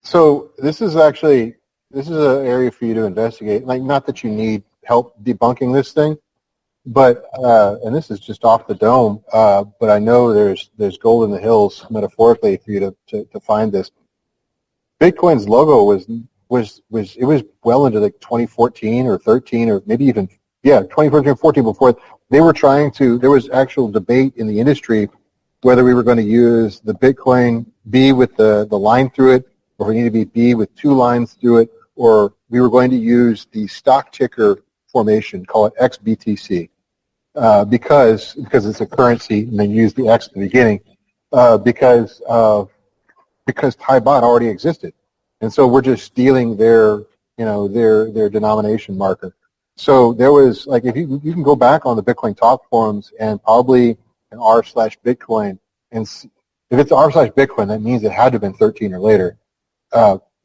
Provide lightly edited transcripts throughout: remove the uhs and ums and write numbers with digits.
So this is an area for you to investigate. Like, not that you need help debunking this thing, but and this is just off the dome. But I know there's gold in the hills, metaphorically, for you to find this. Bitcoin's logo was well into like 2014 or 13 or maybe even 2014 or 14 before they were trying to. There was actual debate in the industry whether we were going to use the Bitcoin B with the line through it, or we need to be B with two lines through it, or we were going to use the stock ticker formation, call it XBTC, because it's a currency, and then use the X at the beginning, because Thai baht already existed, and so we're just stealing their denomination marker. So there was, like, if you can go back on the Bitcoin talk forums and probably an r/Bitcoin, and if it's r/Bitcoin, that means it had to have been 13 or later.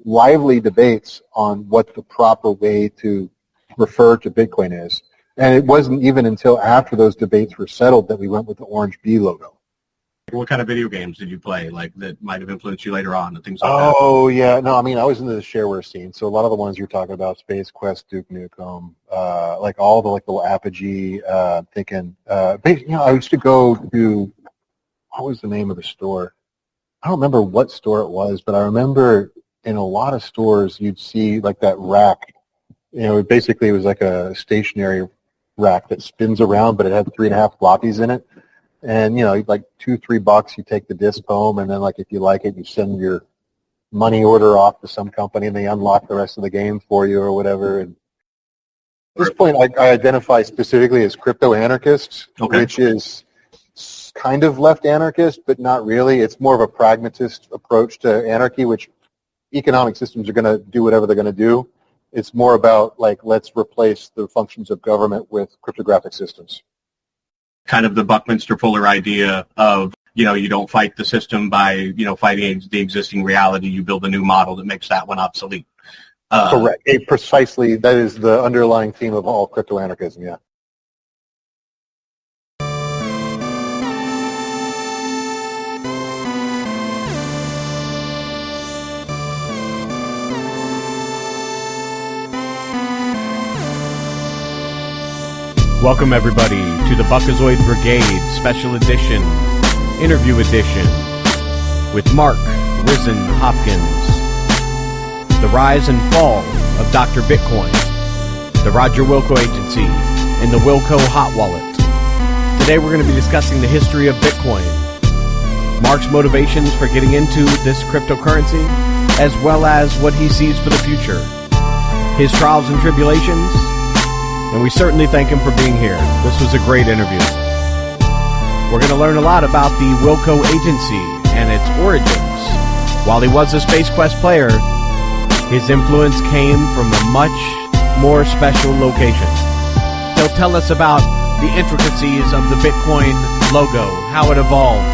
Lively debates on what the proper way to refer to Bitcoin is. And it wasn't even until after those debates were settled that we went with the orange B logo. What kind of video games did you play, like, that might have influenced you later on and things like that? Oh, yeah. No, I mean, I was into the shareware scene. So a lot of the ones you're talking about, Space Quest, Duke Nukem, like all the like little Apogee, thinking, I used to go to, what was the name of the store? I don't remember what store it was, but I remember in a lot of stores you'd see like that rack. Basically it was like a stationary rack that spins around, but it had 3.5 floppies in it. And, like $2-3, you take the disc home, and then, like, if you like it, you send your money order off to some company, and they unlock the rest of the game for you or whatever. And at this point, I identify specifically as crypto-anarchist, okay, which is kind of left anarchist, but not really. It's more of a pragmatist approach to anarchy, which economic systems are going to do whatever they're going to do. It's more about, like, let's replace the functions of government with cryptographic systems. Kind of the Buckminster Fuller idea of, you don't fight the system by, fighting the existing reality. You build a new model that makes that one obsolete. Correct. Precisely. That is the underlying theme of all crypto-anarchism, yeah. Welcome, everybody, to the Buckazoid Brigade Special Edition, Interview Edition, with Mark Rizzn Hopkins. The rise and fall of Dr. Bitcoin, the Roger Wilco Agency, and the Wilco Hot Wallet. Today we're going to be discussing the history of Bitcoin, Mark's motivations for getting into this cryptocurrency, as well as what he sees for the future, his trials and tribulations, and we certainly thank him for being here. This was a great interview. We're going to learn a lot about the Wilco Agency and its origins. While he was a Space Quest player, his influence came from a much more special location. He'll tell us about the intricacies of the Bitcoin logo, how it evolved,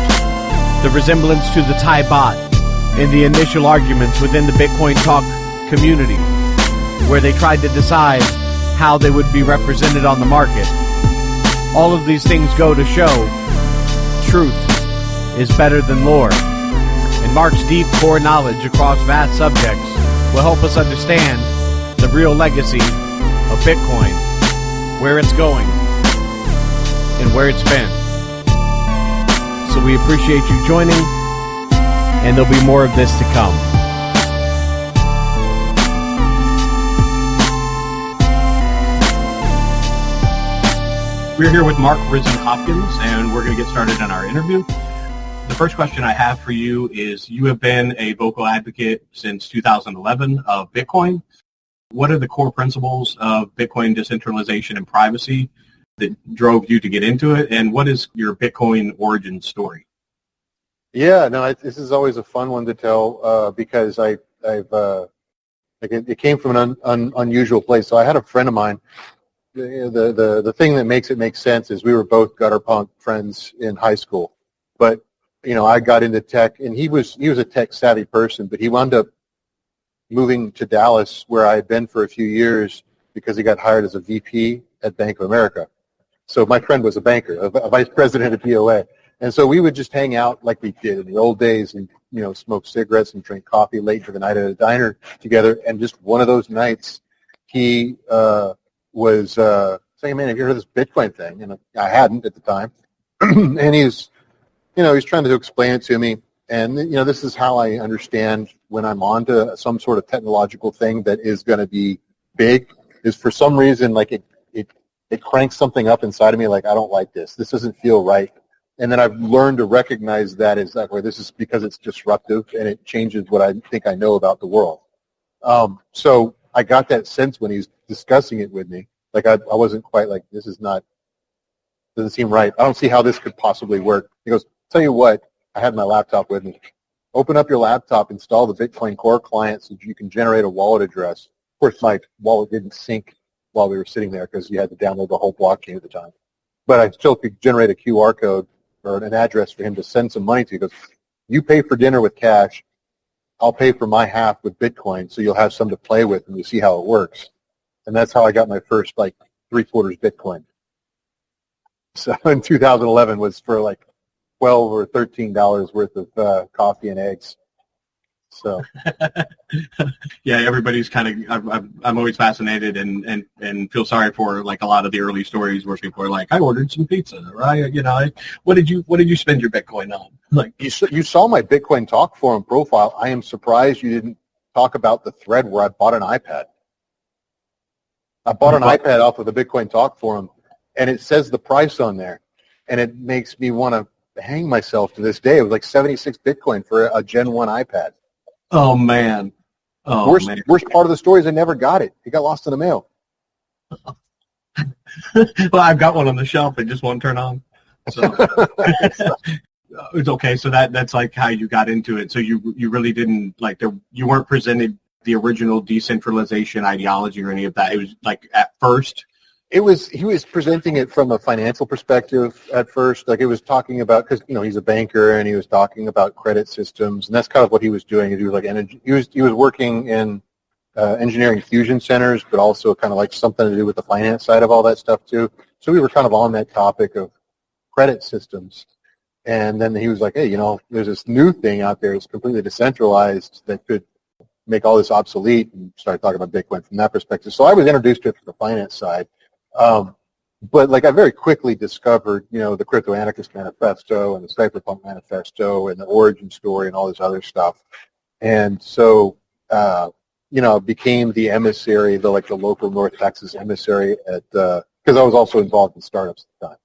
the resemblance to the Thai baht, and the initial arguments within the Bitcoin talk community, where they tried to decide how they would be represented on the market. All of these things go to show truth is better than lore. And Mark's deep core knowledge across vast subjects will help us understand the real legacy of Bitcoin, where it's going, and where it's been. So we appreciate you joining, and there'll be more of this to come. We're here with Mark Rizzn Hopkins, and we're going to get started on our interview. The first question I have for you is, you have been a vocal advocate since 2011 of Bitcoin. What are the core principles of Bitcoin decentralization and privacy that drove you to get into it, and what is your Bitcoin origin story? Yeah, no, this is always a fun one to tell because it came from an unusual place. So I had a friend of mine. The thing that makes it make sense is we were both gutter punk friends in high school, but I got into tech, and he was a tech savvy person, but he wound up moving to Dallas, where I had been for a few years, because he got hired as a VP at Bank of America. So my friend was a banker, a vice president at BOA, And so we would just hang out like we did in the old days and, smoke cigarettes and drink coffee late into the night at a diner together. And just one of those nights, he was saying, man, have you heard of this Bitcoin thing? And I hadn't at the time. And he's trying to explain it to me. And, this is how I understand when I'm onto some sort of technological thing that is going to be big, is for some reason, like it cranks something up inside of me, like, I don't like this. This doesn't feel right. And then I've learned to recognize that as like, well, this is because it's disruptive and it changes what I think I know about the world. So I got that sense when he's discussing it with me. Like I wasn't quite like, this is not, doesn't seem right. I don't see how this could possibly work. He goes, tell you what, I had my laptop with me. Open up your laptop, install the Bitcoin Core client so you can generate a wallet address. Of course, my wallet didn't sync while we were sitting there because you had to download the whole blockchain at the time. But I still could generate a QR code or an address for him to send some money to. He goes, you pay for dinner with cash, I'll pay for my half with Bitcoin, so you'll have some to play with and you see how it works. And that's how I got my first, like, 3/4 Bitcoin. So in 2011 was for like $12 or $13 worth of coffee and eggs. So yeah, everybody's kind of. I'm always fascinated and feel sorry for like a lot of the early stories where people are like, I ordered some pizza, right? What did you spend your Bitcoin on? Like you saw my Bitcoin Talk Forum profile. I am surprised you didn't talk about the thread where I bought an iPad. I bought an iPad off of the Bitcoin Talk Forum, and it says the price on there, and it makes me want to hang myself to this day. It was like 76 Bitcoin for a Gen 1 iPad. Oh, man. Worst part of the story is I never got it. It got lost in the mail. Well, I've got one on the shelf. It just won't turn on. So it's okay. So that's like how you got into it. So you really didn't like you weren't presented the original decentralization ideology or any of that. It was like at first. He was presenting it from a financial perspective at first. Like it was talking about, because he's a banker and he was talking about credit systems, and that's kind of what he was doing. He was like he was working in engineering fusion centers, but also kind of like something to do with the finance side of all that stuff too. So we were kind of on that topic of credit systems, and then he was like, hey, there's this new thing out there that's completely decentralized that could make all this obsolete, and started talking about Bitcoin from that perspective. So I was introduced to it from the finance side. But like I very quickly discovered, the Crypto Anarchist Manifesto and the Cypherpunk Manifesto and the origin story and all this other stuff. And so, became the emissary, the local North Texas emissary because I was also involved in startups at the time.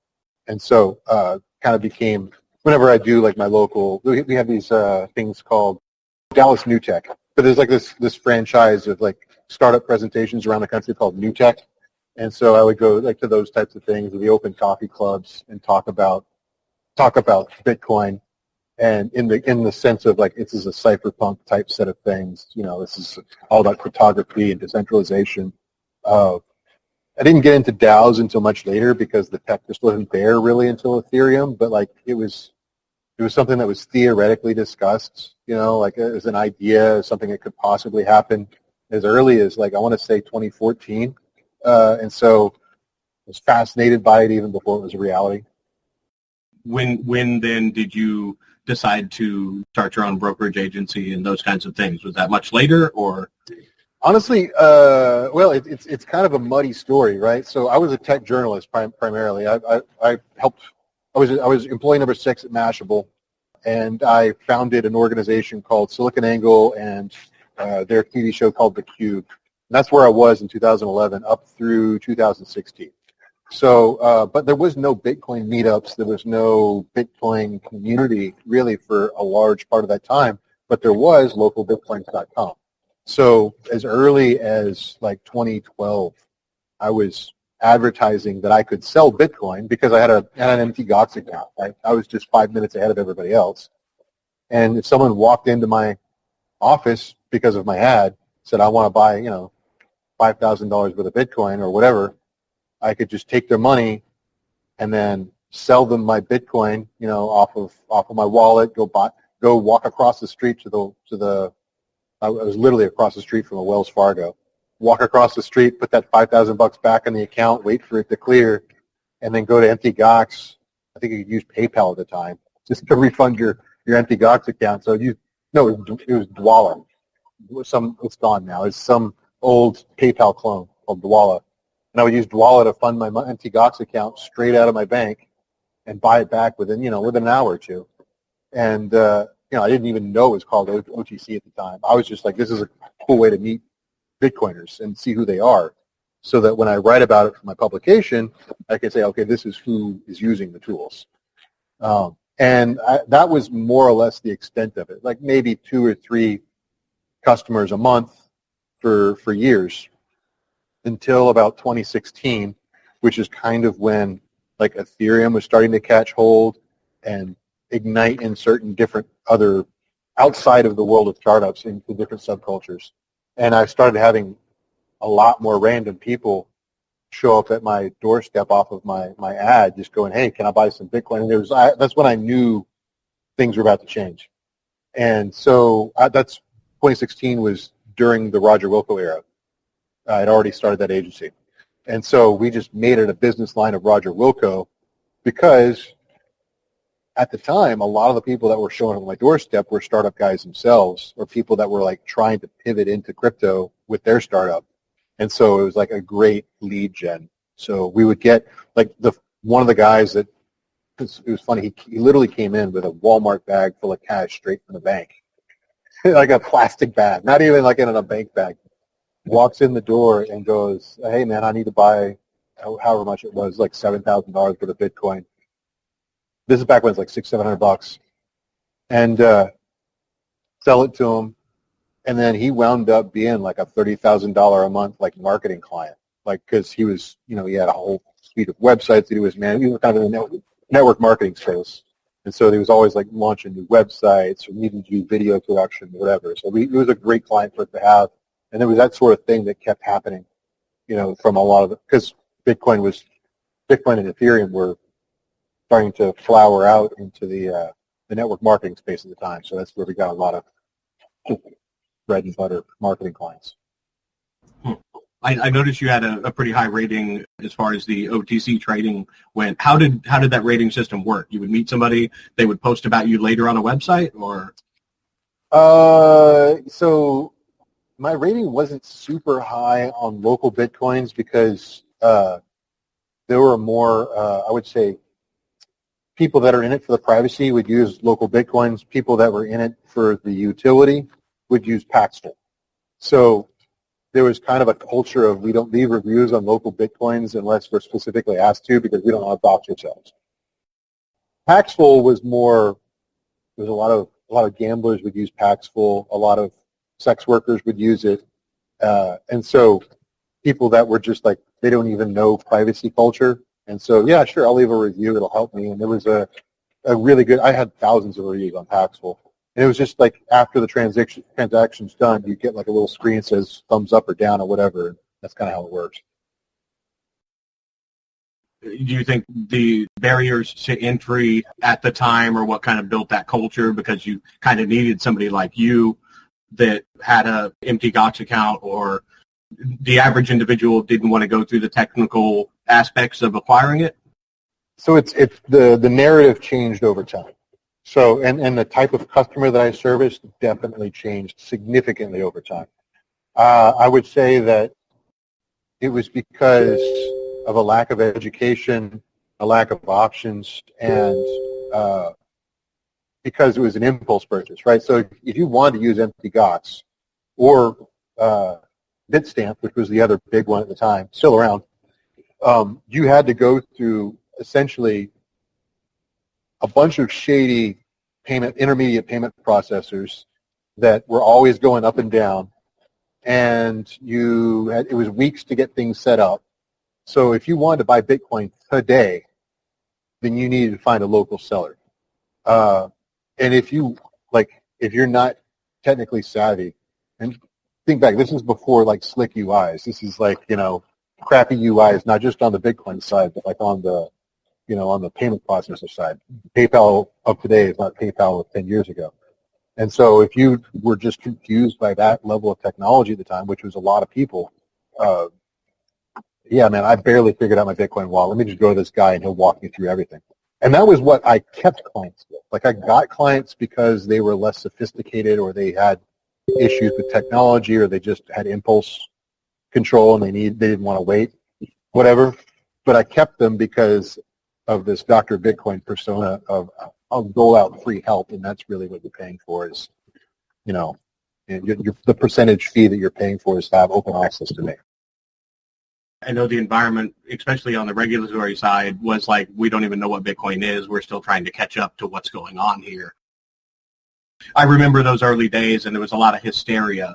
And so, kind of became, whenever I do like my local, we have these things called Dallas New Tech. But there's like this franchise of like startup presentations around the country called New Tech. And so I would go like to those types of things, the open coffee clubs, and talk about Bitcoin, and in the sense of like this is a cypherpunk type set of things. This is all about cryptography and decentralization. I didn't get into DAOs until much later because the tech just wasn't there really until Ethereum. But like it was something that was theoretically discussed. Like as an idea, something that could possibly happen as early as like I want to say 2014. And so I was fascinated by it even before it was a reality. When then did you decide to start your own brokerage agency and those kinds of things? Was that much later or? Honestly, well, it's kind of a muddy story, right? So I was a tech journalist primarily. I was employee number 6 at Mashable, and I founded an organization called SiliconANGLE and their TV show called The Cube. And that's where I was in 2011 up through 2016. So, but there was no Bitcoin meetups. There was no Bitcoin community really for a large part of that time, but there was localbitcoins.com. So as early as like 2012, I was advertising that I could sell Bitcoin because I had an empty Gox account. I was just 5 minutes ahead of everybody else. And if someone walked into my office because of my ad, said, I want to buy, $5,000 worth of Bitcoin or whatever, I could just take their money and then sell them my Bitcoin, off of my wallet, go walk across the street I was literally across the street from a Wells Fargo, walk across the street, put that $5,000 back in the account, wait for it to clear, and then go to empty Gox. I think you could use PayPal at the time, just to refund your empty Gox account. So it was Dwala. It's gone now. It's some old PayPal clone called Dwala. And I would use Dwala to fund my empty Gox account straight out of my bank and buy it back within an hour or two. And, I didn't even know it was called OTC at the time. I was just like, this is a cool way to meet Bitcoiners and see who they are, so that when I write about it for my publication, I can say, okay, this is who is using the tools. That was more or less the extent of it, like maybe 2 or 3 customers a month for years, until about 2016, which is kind of when like Ethereum was starting to catch hold and ignite in certain different other outside of the world of startups into different subcultures. And I started having a lot more random people show up at my doorstep off of my ad, just going, hey, can I buy some Bitcoin? And that's when I knew things were about to change. And so that's 2016 was during the Roger Wilco era. I'd already started that agency. And so we just made it a business line of Roger Wilco, because at the time, a lot of the people that were showing up on my doorstep were startup guys themselves, or people that were like trying to pivot into crypto with their startup. And so it was like a great lead gen. So we would get like one of the guys that, it was funny, he literally came in with a Walmart bag full of cash straight from the bank. Like a plastic bag, not even like in a bank bag. Walks in the door and goes, hey man, I need to buy however much it was, like $7,000 worth of Bitcoin. This is back when it was like $600-700, and sell it to him. And then he wound up being like a $30,000 a month like marketing client, like because he was, he had a whole suite of websites that he was managing. He was kind of in the network marketing space, and so he was always like launching new websites or needing to do video production or whatever. So it was a great client for it to have, and there was that sort of thing that kept happening, from a lot of it, because Bitcoin and Ethereum were starting to flower out into the network marketing space at the time. So that's where we got a lot of bread and butter marketing clients. I noticed you had a pretty high rating as far as the OTC trading went. How did that rating system work? You would meet somebody, they would post about you later on a website, or? So my rating wasn't super high on local Bitcoins, because there were more, I would say, people that are in it for the privacy would use local Bitcoins. People that were in it for the utility would use Paxful. So there was kind of a culture of, we don't leave reviews on local Bitcoins unless we're specifically asked to, because we don't want to dox ourselves. Paxful was more, there's a lot of gamblers would use Paxful, a lot of sex workers would use it, and so people that were just like, they don't even know privacy culture. And so, yeah, sure, I'll leave a review. It'll help me. And there was a really good, I had thousands of reviews on Paxful. And it was just like, after the transaction's done, you get like a little screen that says thumbs up or down or whatever. And that's kind of how it works. Do you think the barriers to entry at the time are what kind of built that culture, because you kind of needed somebody like you that had a empty Gox account, or the average individual didn't want to go through the technical aspects of acquiring it? So it's the narrative changed over time. So and the type of customer that I serviced definitely changed significantly over time. I would say that it was because of a lack of education, a lack of options, and because it was an impulse purchase, right? So if you wanted to use empty Gox or Bitstamp, which was the other big one at the time, still around, you had to go through essentially a bunch of shady intermediate payment processors that were always going up and down, and it was weeks to get things set up. So if you wanted to buy Bitcoin today, then you needed to find a local seller. And if you're not technically savvy, and think back, this is before like slick UIs. This is like, crappy UIs, not just on the Bitcoin side, but like on the payment processor side. PayPal of today is not PayPal of 10 years ago. And so if you were just confused by that level of technology at the time, which was a lot of people, yeah, man, I barely figured out my Bitcoin wallet. Let me just go to this guy and he'll walk me through everything. And that was what I kept clients with. Like I got clients because they were less sophisticated or they had issues with technology or they just had impulse control and they didn't want to wait, whatever. But I kept them because of this Dr. Bitcoin persona of I'll dole out free help, and that's really what you're paying for is, the percentage fee that you're paying for is to have open access to me. I know the environment, especially on the regulatory side, was like, we don't even know what Bitcoin is. We're still trying to catch up to what's going on here. I remember those early days, and there was a lot of hysteria.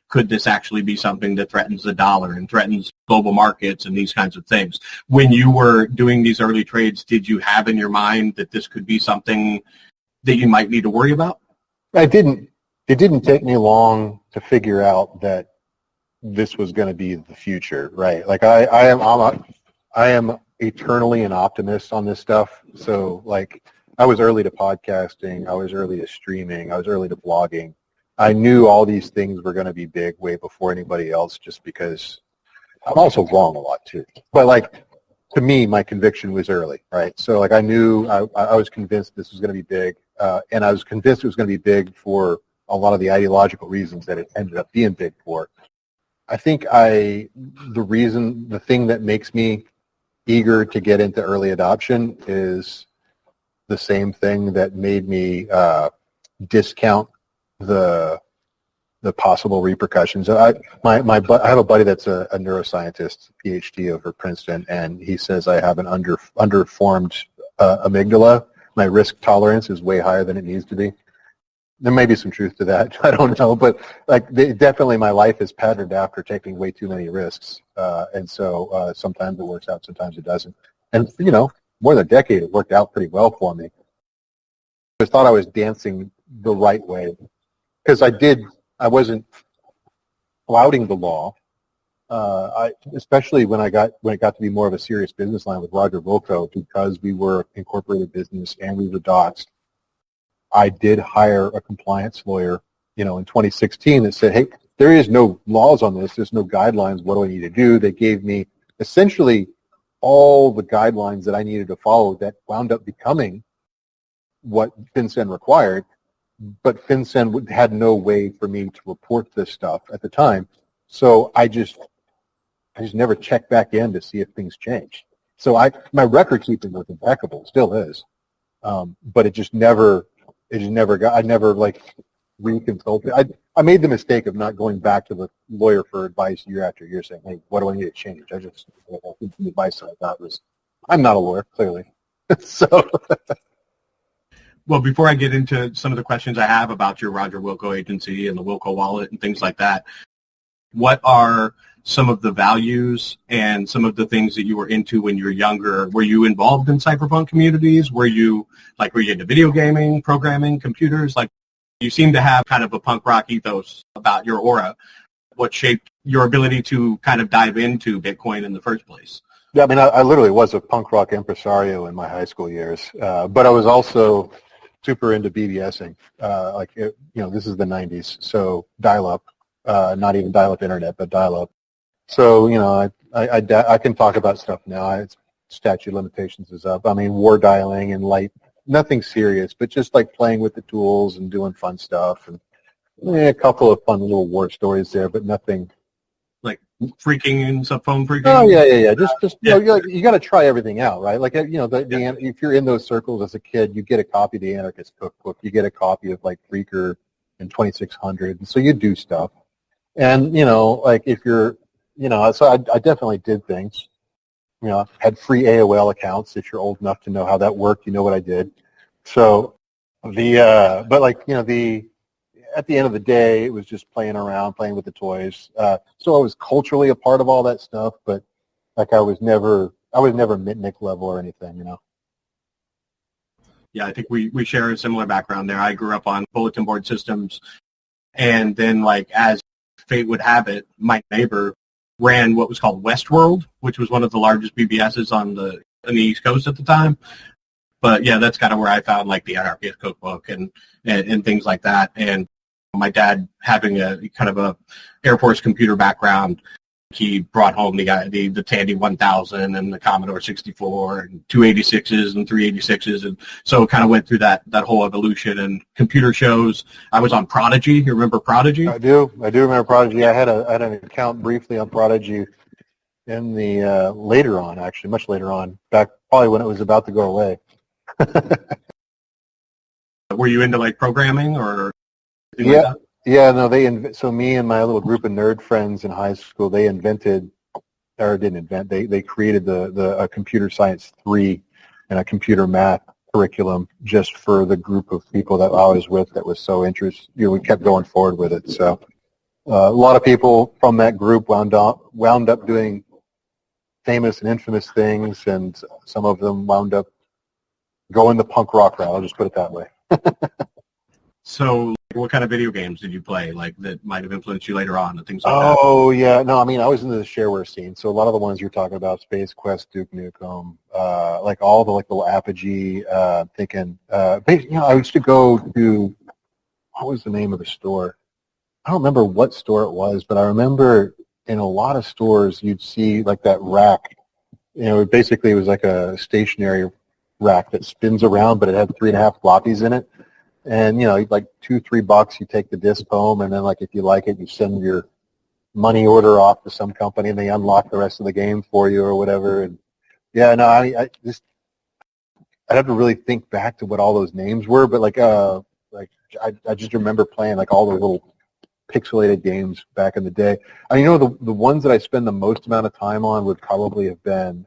Could this actually be something that threatens the dollar and threatens global markets and these kinds of things? When you were doing these early trades, did you have in your mind that this could be something that you might need to worry about? I didn't. It didn't take me long to figure out that this was going to be the future, right? Like I am eternally an optimist on this stuff. So like I was early to podcasting, I was early to streaming, I was early to blogging. I knew all these things were going to be big way before anybody else, just because I'm also wrong a lot too. But like to me, my conviction was early, right? So like I knew I was convinced this was going to be big, and I was convinced it was going to be big for a lot of the ideological reasons that it ended up being big for. I think the thing that makes me eager to get into early adoption is the same thing that made me discount the possible repercussions. I have a buddy that's a neuroscientist, PhD over Princeton, and he says I have an underformed amygdala. My risk tolerance is way higher than it needs to be. There may be some truth to that. I don't know, but like definitely my life is patterned after taking way too many risks, and so sometimes it works out, sometimes it doesn't. And more than a decade, it worked out pretty well for me. I thought I was dancing the right way because I wasn't flouting the law. Especially when it got to be more of a serious business line with Roger Volko, because we were incorporated business and we were doxxed. I did hire a compliance lawyer, in 2016 that said, hey, there is no laws on this. There's no guidelines. What do I need to do? They gave me essentially all the guidelines that I needed to follow that wound up becoming what FinCEN required. But FinCEN had no way for me to report this stuff at the time. So I just never checked back in to see if things changed. So my record keeping was impeccable, still is. But it just never got, I never like reconsulted. I made the mistake of not going back to the lawyer for advice year after year saying, hey, what do I need to change? The advice I got was, I'm not a lawyer, clearly. So. Well, before I get into some of the questions I have about your Roger Wilco agency and the Wilco wallet and things like that, what are some of the values and some of the things that you were into when you were younger? Were you involved in cypherpunk communities? Were you into video gaming, programming, computers? Like, you seem to have kind of a punk rock ethos about your aura. What shaped your ability to kind of dive into Bitcoin in the first place? Yeah, I mean, I literally was a punk rock impresario in my high school years, but I was also super into BBSing. This is the 90s, so dial-up, not even dial-up internet, but dial-up. So, I can talk about stuff now. Statute of limitations is up. I mean, war dialing and light, nothing serious, but just like playing with the tools and doing fun stuff. And a couple of fun little war stories there, but nothing. Like freaking and phone freaking? Oh, yeah. Just you got to try everything out, right? Like, if you're in those circles as a kid, you get a copy of the Anarchist Cookbook. You get a copy of, like, Freaker and 2600. And so you do stuff. And, if you're, so I definitely did things. Had free AOL accounts. If you're old enough to know how that worked, you know what I did. So at the end of the day, it was just playing around, playing with the toys. So I was culturally a part of all that stuff, but like I was never Mitnick level or anything, Yeah, I think we share a similar background there. I grew up on bulletin board systems, and then like as fate would have it, my neighbor ran what was called Westworld, which was one of the largest BBSs on the East Coast at the time. But yeah, that's kind of where I found like the Anarchist Cookbook and things like that. And my dad having a kind of a Air Force computer background, He brought home the Tandy 1000 and the Commodore 64 and 286s and 386s, and so kind of went through that whole evolution and computer shows. I was on Prodigy. You remember Prodigy? I do remember Prodigy. I had an account briefly on Prodigy in the later on, actually, much later on, back probably when it was about to go away. Were you into like programming or anything Yeah. like that? Yeah, no, so me and my little group of nerd friends in high school, they invented, or didn't invent, they created the computer science 3 and a computer math curriculum just for the group of people that I was with that was so interested. We kept going forward with it. So a lot of people from that group wound up doing famous and infamous things, and some of them wound up going the punk rock route. I'll just put it that way. So what kind of video games did you play, like, that might have influenced you later on and things like that? Oh, yeah. No, I mean, I was into the shareware scene. So a lot of the ones you're talking about, Space Quest, Duke Nukem, like all the like little Apogee, thinking, I used to go to, what was the name of the store? I don't remember what store it was, but I remember in a lot of stores you'd see like that rack. Basically it was like a stationary rack that spins around, but it had 3.5 floppies in it. And, like $2-3, you take the disc home, and then, like, if you like it, you send your money order off to some company, and they unlock the rest of the game for you or whatever. And, yeah, no, I'd have to really think back to what all those names were, but, I just remember playing, like, all the little pixelated games back in the day. The ones that I spend the most amount of time on would probably have been,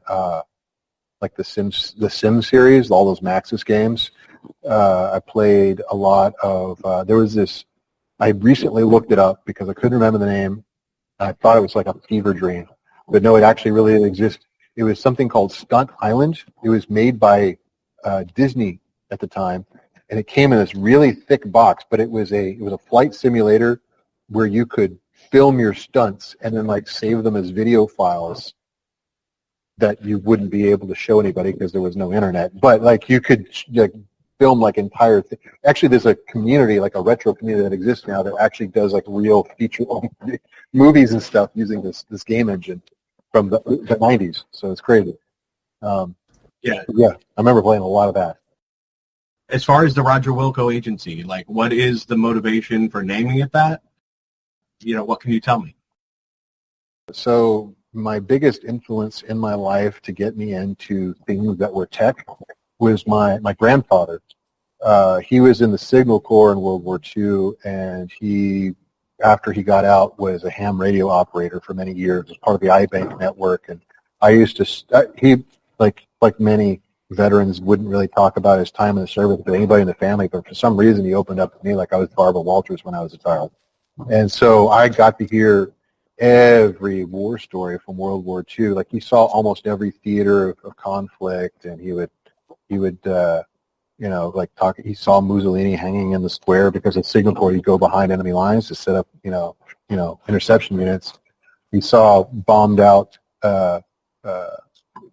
like, the Sims series, all those Maxis games. I played a lot of, there was this, I recently looked it up because I couldn't remember the name. I thought it was like a fever dream, but no, it actually really exists. It was something called Stunt Island. It was made by Disney at the time, and it came in this really thick box, but it was a flight simulator where you could film your stunts and then like save them as video files that you wouldn't be able to show anybody because there was no internet. But like you could film like entire actually there's a community, like a retro community that exists now that actually does like real feature movies and stuff using this game engine from the 90s. So it's crazy. Yeah, I remember playing a lot of that. As far as the Roger Wilco agency, like, what is the motivation for naming it that? What can you tell me? So my biggest influence in my life to get me into things that were tech was my grandfather. He was in the Signal Corps in World War II, and he, after he got out, was a ham radio operator for many years as part of the iBank network. And I used to, he, like many veterans, wouldn't really talk about his time in the service with anybody in the family, but for some reason he opened up to me like I was Barbara Walters when I was a child. And so I got to hear every war story from World War II. Like he saw almost every theater of conflict, and he would like talk. He saw Mussolini hanging in the square because at Signal Corps you go behind enemy lines to set up, interception units. He saw bombed out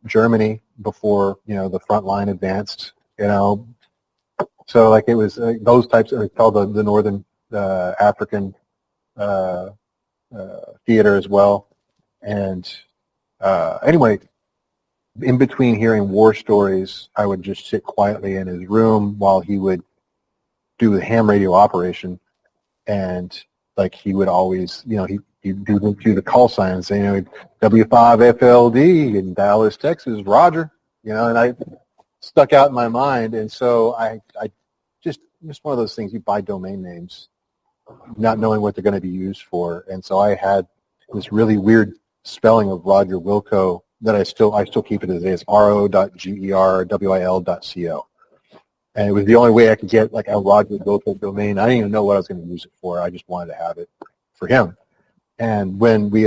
Germany before the front line advanced. So like it was those types. It's called the Northern African theater as well. And anyway, in between hearing war stories, I would just sit quietly in his room while he would do the ham radio operation. And like he would always, he'd do the call signs, saying, W5FLD in Dallas, Texas, Roger, and I stuck out in my mind. And so I just one of those things, you buy domain names not knowing what they're going to be used for. And so I had this really weird spelling of Roger Wilco that I still keep it to this day. It's ro.gerwil.co. And it was the only way I could get like a Roger Wilco domain. I didn't even know what I was going to use it for. I just wanted to have it for him. And when there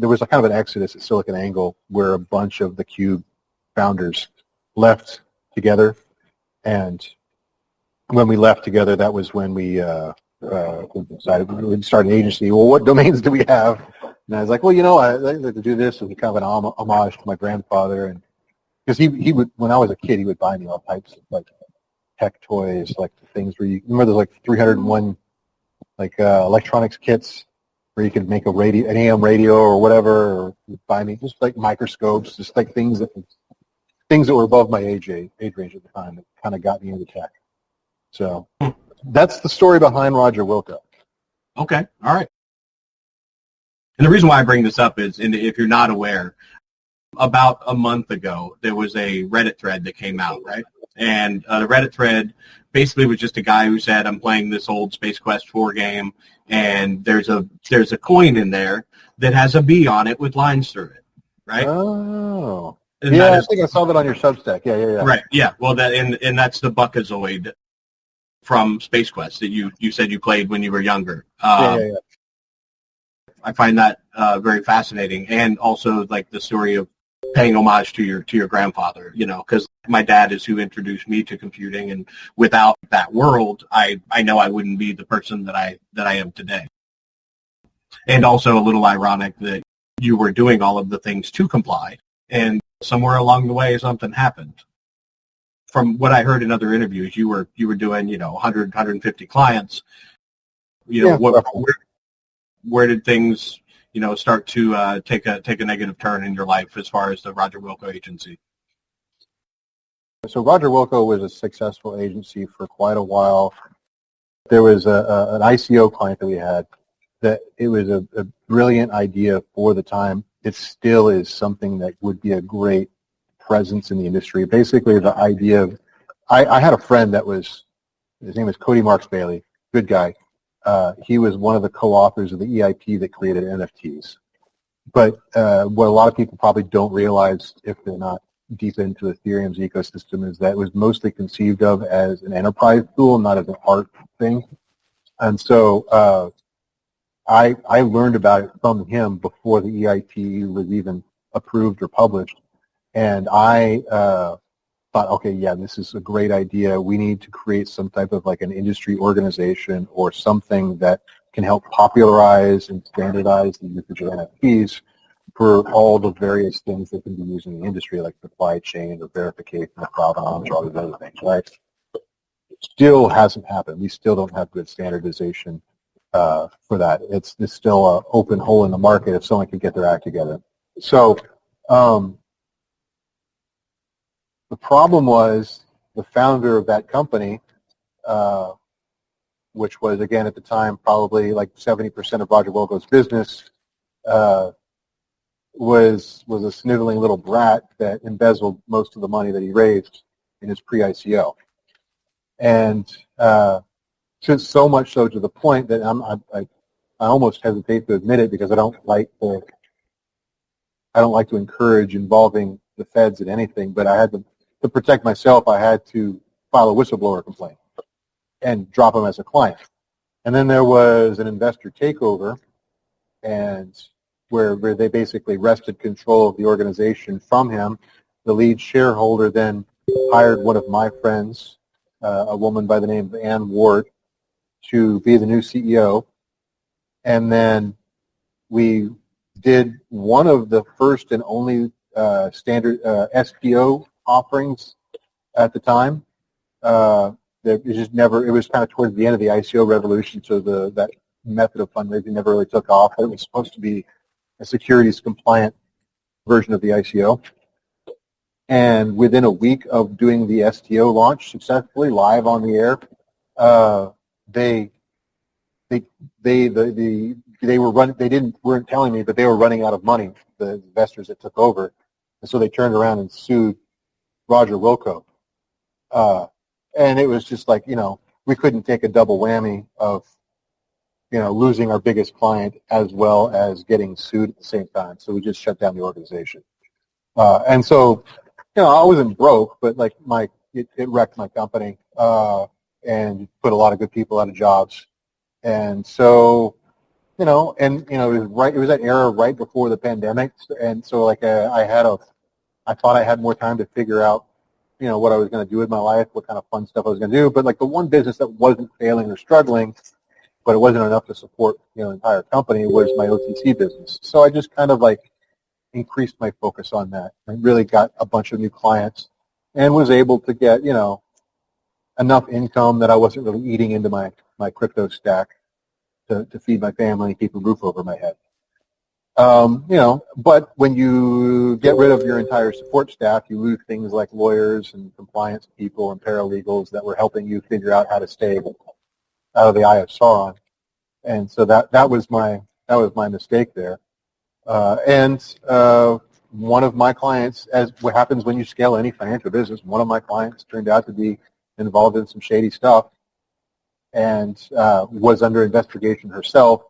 was a kind of an exodus at Silicon Angle where a bunch of the Cube founders left together. And when we left together, that was when we decided we'd start an agency. Well, what domains do we have? And I was like, well, I'd like to do this as kind of an homage to my grandfather. And because he would, when I was a kid, he would buy me all types of like tech toys, like the things where you remember there's like 301 like electronics kits where you could make a radio, an AM radio or whatever, or buy me just like microscopes, just like things that were above my age range at the time that kind of got me into tech. So that's the story behind Roger Wilco. Okay, all right. And the reason why I bring this up is, if you're not aware, about a month ago, there was a Reddit thread that came out, right? And the Reddit thread basically was just a guy who said, I'm playing this old Space Quest 4 game, and there's a coin in there that has a B on it with lines through it, right? Oh. And yeah, I think I saw that on your Substack. Yeah. Right, yeah. Well, and that's the Buckazoid from Space Quest that you said you played when you were younger. Yeah. I find that very fascinating, and also like the story of paying homage to your grandfather, because my dad is who introduced me to computing, and without that world, I know I wouldn't be the person that I am today. And also a little ironic that you were doing all of the things to comply, and somewhere along the way something happened. From what I heard in other interviews, you were doing 100, 150 clients. Where did things start to take a negative turn in your life as far as the Roger Wilco agency? So Roger Wilco was a successful agency for quite a while. There was an ICO client that we had that it was a brilliant idea for the time. It still is something that would be a great presence in the industry. Basically, the idea of, I had a friend that was, his name was Cody Marks Bailey, good guy. He was one of the co-authors of the EIP that created NFTs. But what a lot of people probably don't realize if they're not deep into Ethereum's ecosystem is that it was mostly conceived of as an enterprise tool, not as an art thing. And so I learned about it from him before the EIP was even approved or published. And I thought, okay, yeah, this is a great idea. We need to create some type of like an industry organization or something that can help popularize and standardize the usage of NFTs for all the various things that can be used in the industry, like supply chain or verification of provenance or all these other things, right? It still hasn't happened. We still don't have good standardization for that. It's still an open hole in the market if someone could get their act together. So the problem was the founder of that company, which was, again, at the time, probably like 70% of Roger Wilco's business, was a sniveling little brat that embezzled most of the money that he raised in his pre-ICO. And since so much so to the point that I almost hesitate to admit it because I don't like to encourage involving the feds in anything, but I had to protect myself, I had to file a whistleblower complaint and drop him as a client. And then there was an investor takeover, and where they basically wrested control of the organization from him. The lead shareholder then hired one of my friends, a woman by the name of Ann Ward, to be the new CEO. And then we did one of the first and only standard SPO offerings at the time. It was kind of towards the end of the ICO revolution, so that method of fundraising never really took off. It was supposed to be a securities compliant version of the ICO. And within a week of doing the STO launch successfully live on the air, they were running. Weren't telling me, but they were running out of money. The investors that took over, and so they turned around and sued Roger Wilco. And it was just like, we couldn't take a double whammy of losing our biggest client as well as getting sued at the same time. So we just shut down the organization. And so, I wasn't broke, but like it wrecked my company and put a lot of good people out of jobs. And so, it was that era right before the pandemic. And so like I thought I had more time to figure out, what I was going to do with my life, what kind of fun stuff I was going to do. But like the one business that wasn't failing or struggling, but it wasn't enough to support the entire company, was my OTC business. So I just kind of like increased my focus on that. I really got a bunch of new clients and was able to get enough income that I wasn't really eating into my crypto stack to feed my family, keep a roof over my head. But when you get rid of your entire support staff, you lose things like lawyers and compliance people and paralegals that were helping you figure out how to stay out of the eye of Sauron. And so that was my mistake there. One of my clients, as what happens when you scale any financial business, one of my clients turned out to be involved in some shady stuff and was under investigation herself.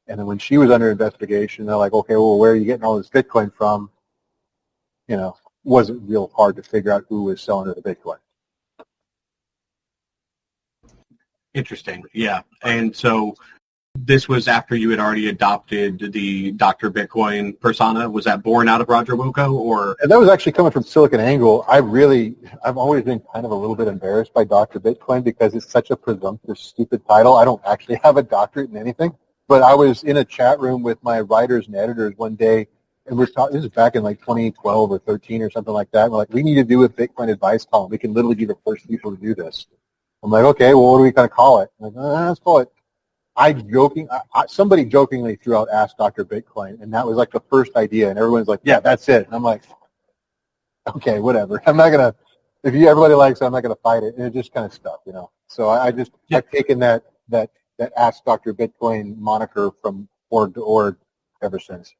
And then when she was under investigation, they're like, okay, well, where are you getting all this Bitcoin from? Wasn't real hard to figure out who was selling her the Bitcoin. Interesting. Yeah. And so this was after you had already adopted the Dr. Bitcoin persona. Was that born out of Roger Wilco, or? And that was actually coming from SiliconANGLE. I've always been kind of a little bit embarrassed by Dr. Bitcoin because it's such a presumptive, stupid title. I don't actually have a doctorate in anything. But I was in a chat room with my writers and editors one day, and we're talking. This is back in like 2012 or 13 or something like that. And we're like, we need to do a Bitcoin advice column. We can literally be the first people to do this. I'm like, okay, well, what are we going to call it? I'm like, let's call it. Somebody jokingly threw out Ask Dr. Bitcoin, and that was like the first idea, and everyone's like, yeah, that's it. And I'm like, okay, whatever. I'm not going to, everybody likes it, I'm not going to fight it. And it just kind of stuck, So I've taken that Ask Dr. Bitcoin moniker from org to org ever since.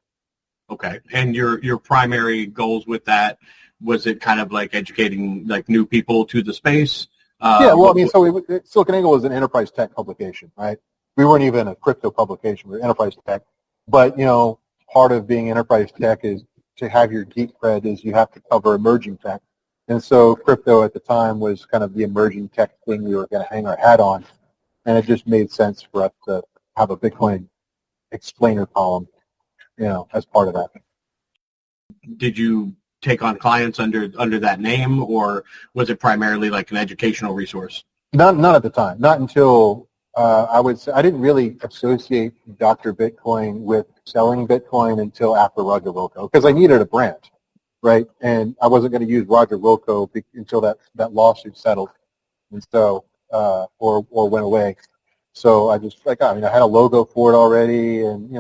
Okay. And your primary goals with that, was it kind of like educating like new people to the space? Yeah, well, SiliconANGLE was an enterprise tech publication, right? We weren't even a crypto publication. We were enterprise tech. But, part of being enterprise tech is to have your geek cred is you have to cover emerging tech. And so crypto at the time was kind of the emerging tech thing we were going to hang our hat on. And it just made sense for us to have a Bitcoin explainer column, as part of that. Did you take on clients under that name, or was it primarily like an educational resource? Not at the time. Not until I would say I didn't really associate Dr. Bitcoin with selling Bitcoin until after Roger Wilco, because I needed a brand, right? And I wasn't going to use Roger Wilco until that lawsuit settled, and so or went away. So I just I had a logo for it already, and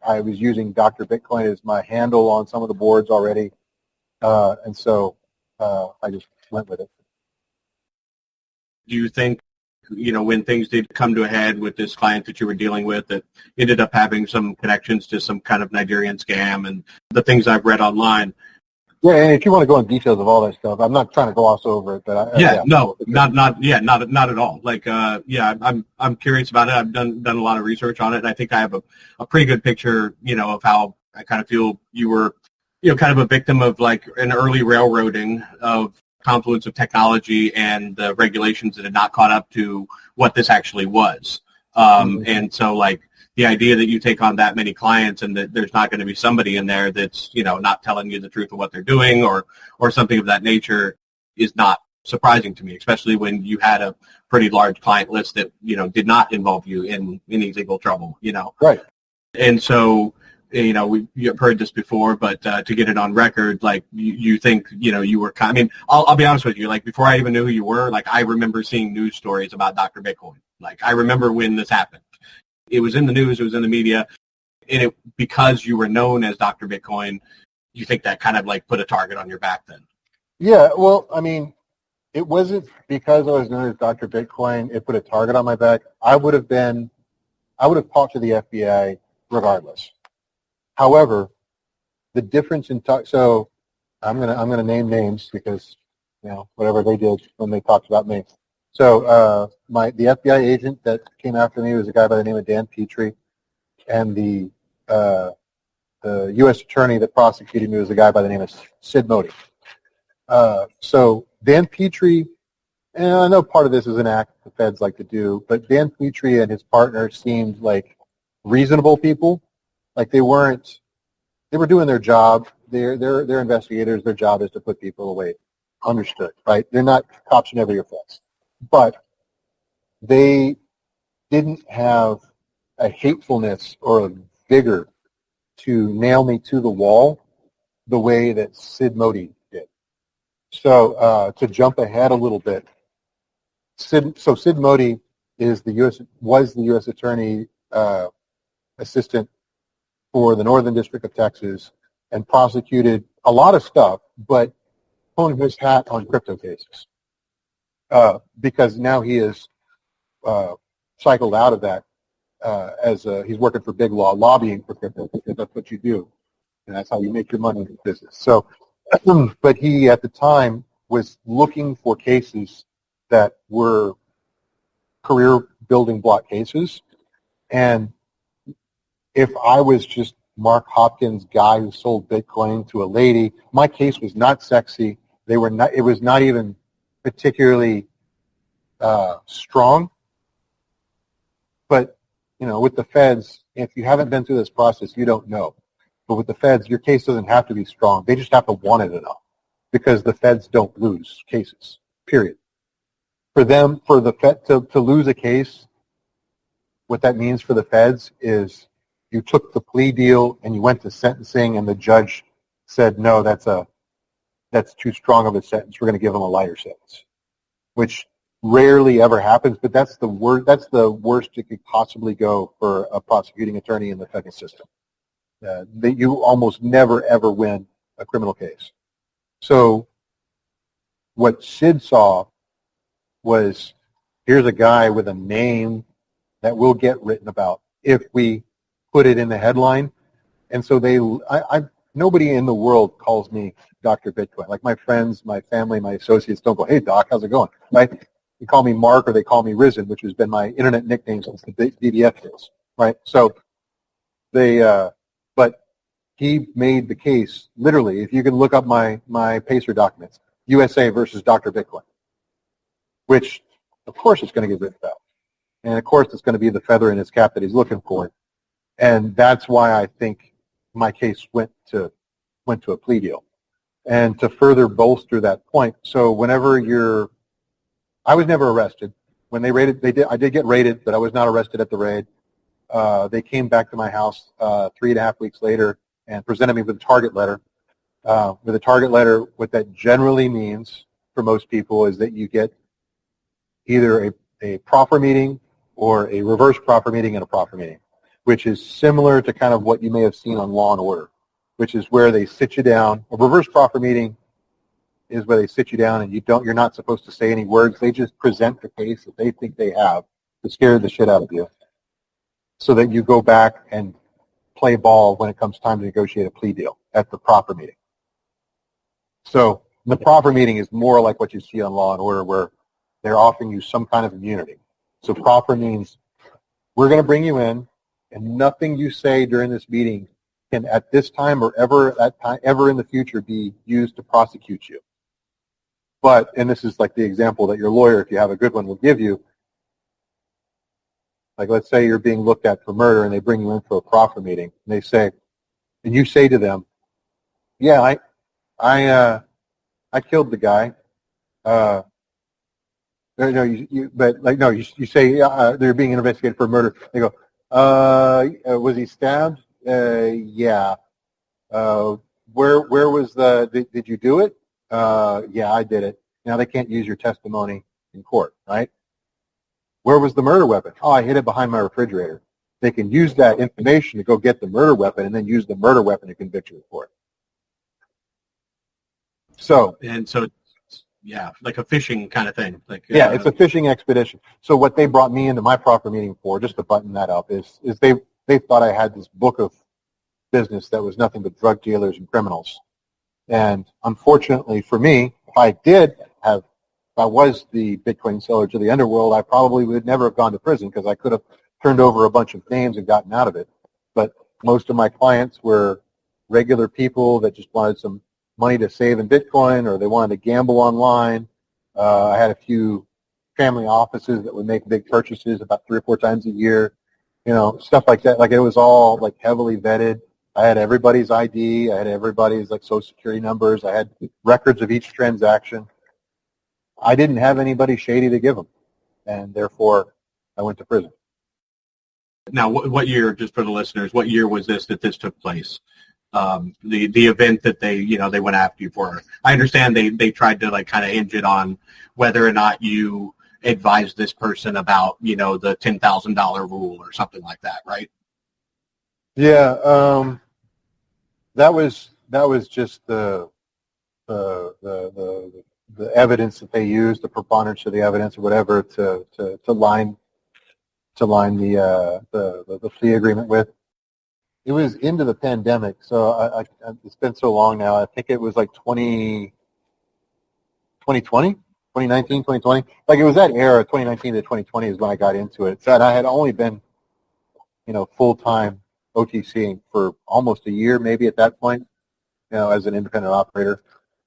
I was using Dr. Bitcoin as my handle on some of the boards already, and so I just went with it. Do you think, when things did come to a head with this client that you were dealing with that ended up having some connections to some kind of Nigerian scam and the things I've read online? Yeah, and if you want to go into details of all that stuff, I'm not trying to gloss over it, but not at all. Like, I'm curious about it. I've done a lot of research on it, and I think I have a pretty good picture, of how I kind of feel you were, kind of a victim of like an early railroading of confluence of technology and the regulations that had not caught up to what this actually was. And so like the idea that you take on that many clients and that there's not going to be somebody in there that's, not telling you the truth of what they're doing or something of that nature is not surprising to me, especially when you had a pretty large client list that, did not involve you in any legal trouble, Right. And so, you've heard this before, but to get it on record, like you think, you were I'll be honest with you, like before I even knew who you were, like I remember seeing news stories about Dr. Bitcoin. Like I remember when this happened. It was in the news, it was in the media, and because you were known as Dr. Bitcoin, you think that kind of like put a target on your back then? Yeah, well, it wasn't because I was known as Dr. Bitcoin, it put a target on my back. I would have talked to the FBI regardless. However, the difference in so I'm gonna name names because whatever they did when they talked about me. So the FBI agent that came after me was a guy by the name of Dan Petrie, and the U.S. attorney that prosecuted me was a guy by the name of Sid Modi. So Dan Petrie, and I know part of this is an act the feds like to do, but Dan Petrie and his partner seemed like reasonable people. Like they were doing their job. They're investigators. Their job is to put people away. Understood, right? They're not cops who never your fence. But they didn't have a hatefulness or a vigor to nail me to the wall the way that Sid Modi did. So to jump ahead a little bit, Sid Modi was the U.S. attorney assistant for the Northern District of Texas and prosecuted a lot of stuff, but hung his hat on crypto cases because now he is cycled out of that as he's working for big law, lobbying for crypto, because that's what you do, and that's how you make your money in the business. So, but he at the time was looking for cases that were career building block cases, and if I was just Mark Hopkins guy who sold Bitcoin to a lady, my case was not sexy. They were not. It was not even particularly strong. But with the feds, if you haven't been through this process, you don't know. But with the feds, your case doesn't have to be strong. They just have to want it enough, because the feds don't lose cases. Period. For the Fed to lose a case, what that means for the feds is you took the plea deal and you went to sentencing, and the judge said, no, that's too strong of a sentence. We're going to give him a lighter sentence, which rarely ever happens, but that's the worst it could possibly go for a prosecuting attorney in the federal system. That you almost never ever win a criminal case. So what Sid saw was, here's a guy with a name that will get written about if we put it in the headline. And so nobody in the world calls me Dr. Bitcoin. Like my friends, my family, my associates don't go, hey Doc, how's it going? Right? They call me Mark, or they call me Rizzn, which has been my internet nickname since the BBF days. Right? So but he made the case, literally, if you can look up my PACER documents, USA versus Dr. Bitcoin, which of course it's going to get written about. And of course it's going to be the feather in his cap that he's looking for. And that's why I think my case went to a plea deal. And to further bolster that point, so whenever I was never arrested. When they raided, I did get raided, but I was not arrested at the raid. They came back to my house 3.5 weeks later and presented me with a target letter. With a target letter, what that generally means for most people is that you get either a proffer meeting or a reverse proffer meeting and a proffer meeting, which is similar to kind of what you may have seen on Law and Order, which is where they sit you down. A reverse proffer meeting is where they sit you down and you're not supposed to say any words. They just present the case that they think they have to scare the shit out of you, so that you go back and play ball when it comes time to negotiate a plea deal at the proffer meeting. So the proffer meeting is more like what you see on Law and Order, where they're offering you some kind of immunity. So proffer means, we're going to bring you in, and nothing you say during this meeting can at this time or ever in the future be used to prosecute you. But, and this is like the example that your lawyer, if you have a good one, will give you. Like, let's say you're being looked at for murder and they bring you in for a proffer meeting, and they say, and you say to them, yeah, I killed the guy. You say they're being investigated for murder. They go, was he stabbed? Yeah. Where was did you do it? Yeah, I did it. Now they can't use your testimony in court, right? Where was the murder weapon? Oh, I hid it behind my refrigerator. They can use that information to go get the murder weapon and then use the murder weapon to convict you in court. So, yeah, like a fishing kind of thing. Yeah, it's a fishing expedition. So what they brought me into my proffer meeting for, just to button that up, is they thought I had this book of business that was nothing but drug dealers and criminals. And unfortunately for me, if I was the Bitcoin seller to the underworld, I probably would never have gone to prison, because I could have turned over a bunch of names and gotten out of it. But most of my clients were regular people that just wanted some money to save in Bitcoin, or they wanted to gamble online. I had a few family offices that would make big purchases about 3 or 4 times a year, stuff like that. Like, it was all like heavily vetted. I had everybody's ID. I had everybody's like social security numbers. I had records of each transaction. I didn't have anybody shady to give them, and therefore I went to prison. Now, what year, just for the listeners, what year was this that this took place? The event that they went after you for. I understand they tried to like kind of hinge it on whether or not you advise this person about, the $10,000 rule or something like that, right? Yeah, that was just the evidence that they used, the preponderance of the evidence or whatever to line the fee agreement with. It was into the pandemic, so I it's been so long now. I think it was like 2020, 2019, 2020. Like it was that era, 2019 to 2020 is when I got into it. So I had only been, full-time OTCing for almost a year, maybe at that point, as an independent operator.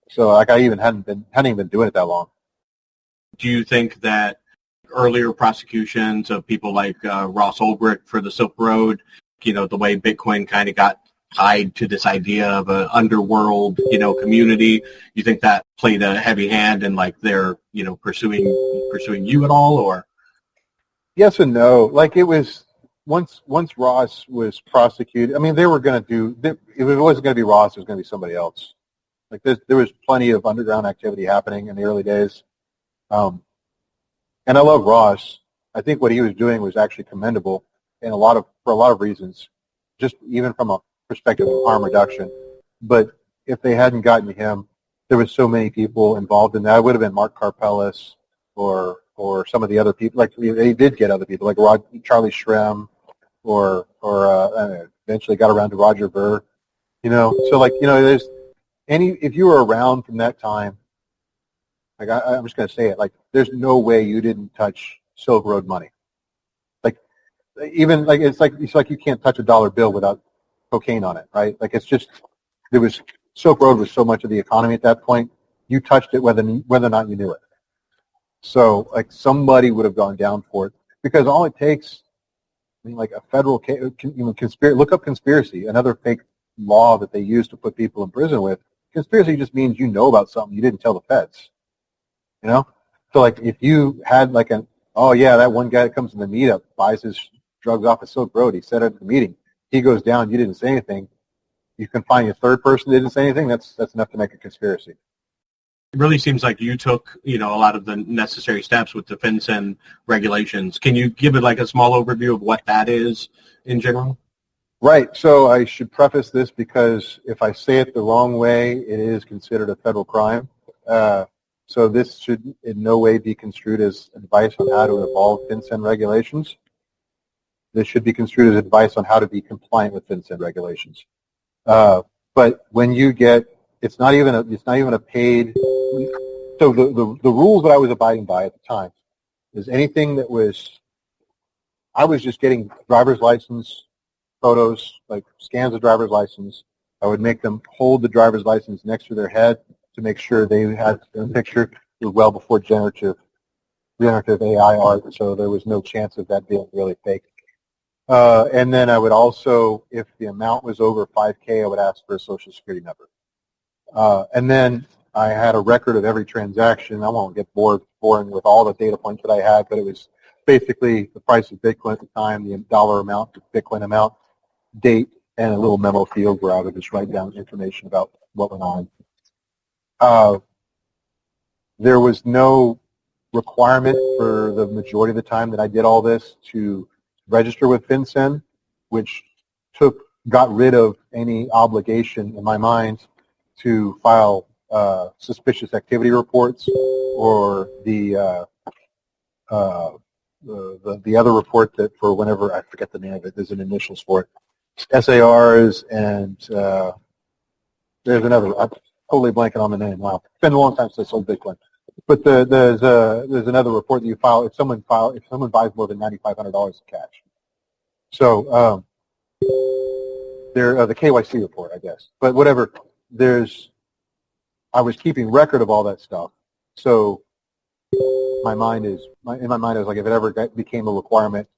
So like I even hadn't even been doing it that long. Do you think that earlier prosecutions of people like Ross Ulbricht for the Silk Road, the way Bitcoin kind of got tied to this idea of an underworld, community, you think that played a heavy hand in like their, pursuing you at all, or? Yes and no. Like it was once Ross was prosecuted. I mean, they were going to do. If it wasn't going to be Ross, it was going to be somebody else. Like there was plenty of underground activity happening in the early days, and I love Ross. I think what he was doing was actually commendable, and for a lot of reasons, just even from a perspective of harm reduction. But if they hadn't gotten him, there was so many people involved in that. It would have been Mark Karpeles or some of the other people. Like they did get other people, like Charlie Shrem, or eventually got around to Roger Ver. So like there's if you were around from that time, like I'm just going to say it, like there's no way you didn't touch Silk Road money. Like even like it's like you can't touch a dollar bill without cocaine on it, right? Like Silk Road was so much of the economy at that point. You touched it whether or not you knew it. So like somebody would have gone down for it, because all it takes, I mean, like a federal case, look up conspiracy, another fake law that they use to put people in prison with. Conspiracy just means you know about something you didn't tell the feds. So like if you had like oh yeah, that one guy that comes to the meetup buys his drugs off of Silk Road, he said it at the meeting, he goes down, you didn't say anything, you can find a third person that didn't say anything, that's enough to make a conspiracy. It really seems like you took, a lot of the necessary steps with the FinCEN regulations. Can you give it like a small overview of what that is in general? Right. So I should preface this because if I say it the wrong way, it is considered a federal crime. So this should in no way be construed as advice on how to evolve FinCEN regulations. This should be construed as advice on how to be compliant with FinCEN regulations. But when you get, it's not even a paid. So the rules that I was abiding by at the time is anything that I was just getting driver's license photos, like scans of driver's license. I would make them hold the driver's license next to their head to make sure they had their picture. It was well before generative AI art, so there was no chance of that being really fake. And then I would also, if the amount was over 5K, I would ask for a Social Security number. And then I had a record of every transaction. I won't get boring with all the data points that I had, but it was basically the price of Bitcoin at the time, the dollar amount, the Bitcoin amount, date, and a little memo field where I would just write down information about what went on. There was no requirement for the majority of the time that I did all this to register with FinCEN, which got rid of any obligation in my mind to file suspicious activity reports or the other report that for whenever, I forget the name of it, there's an initials for it, SARs, and there's another, I'm totally blanking on the name. Wow, it's been a long time since I sold Bitcoin. But there's another report that you file if someone buys more than $9,500 in cash. So the KYC report, I guess. But whatever, I was keeping record of all that stuff. So in my mind, I was like, if it ever became a requirement,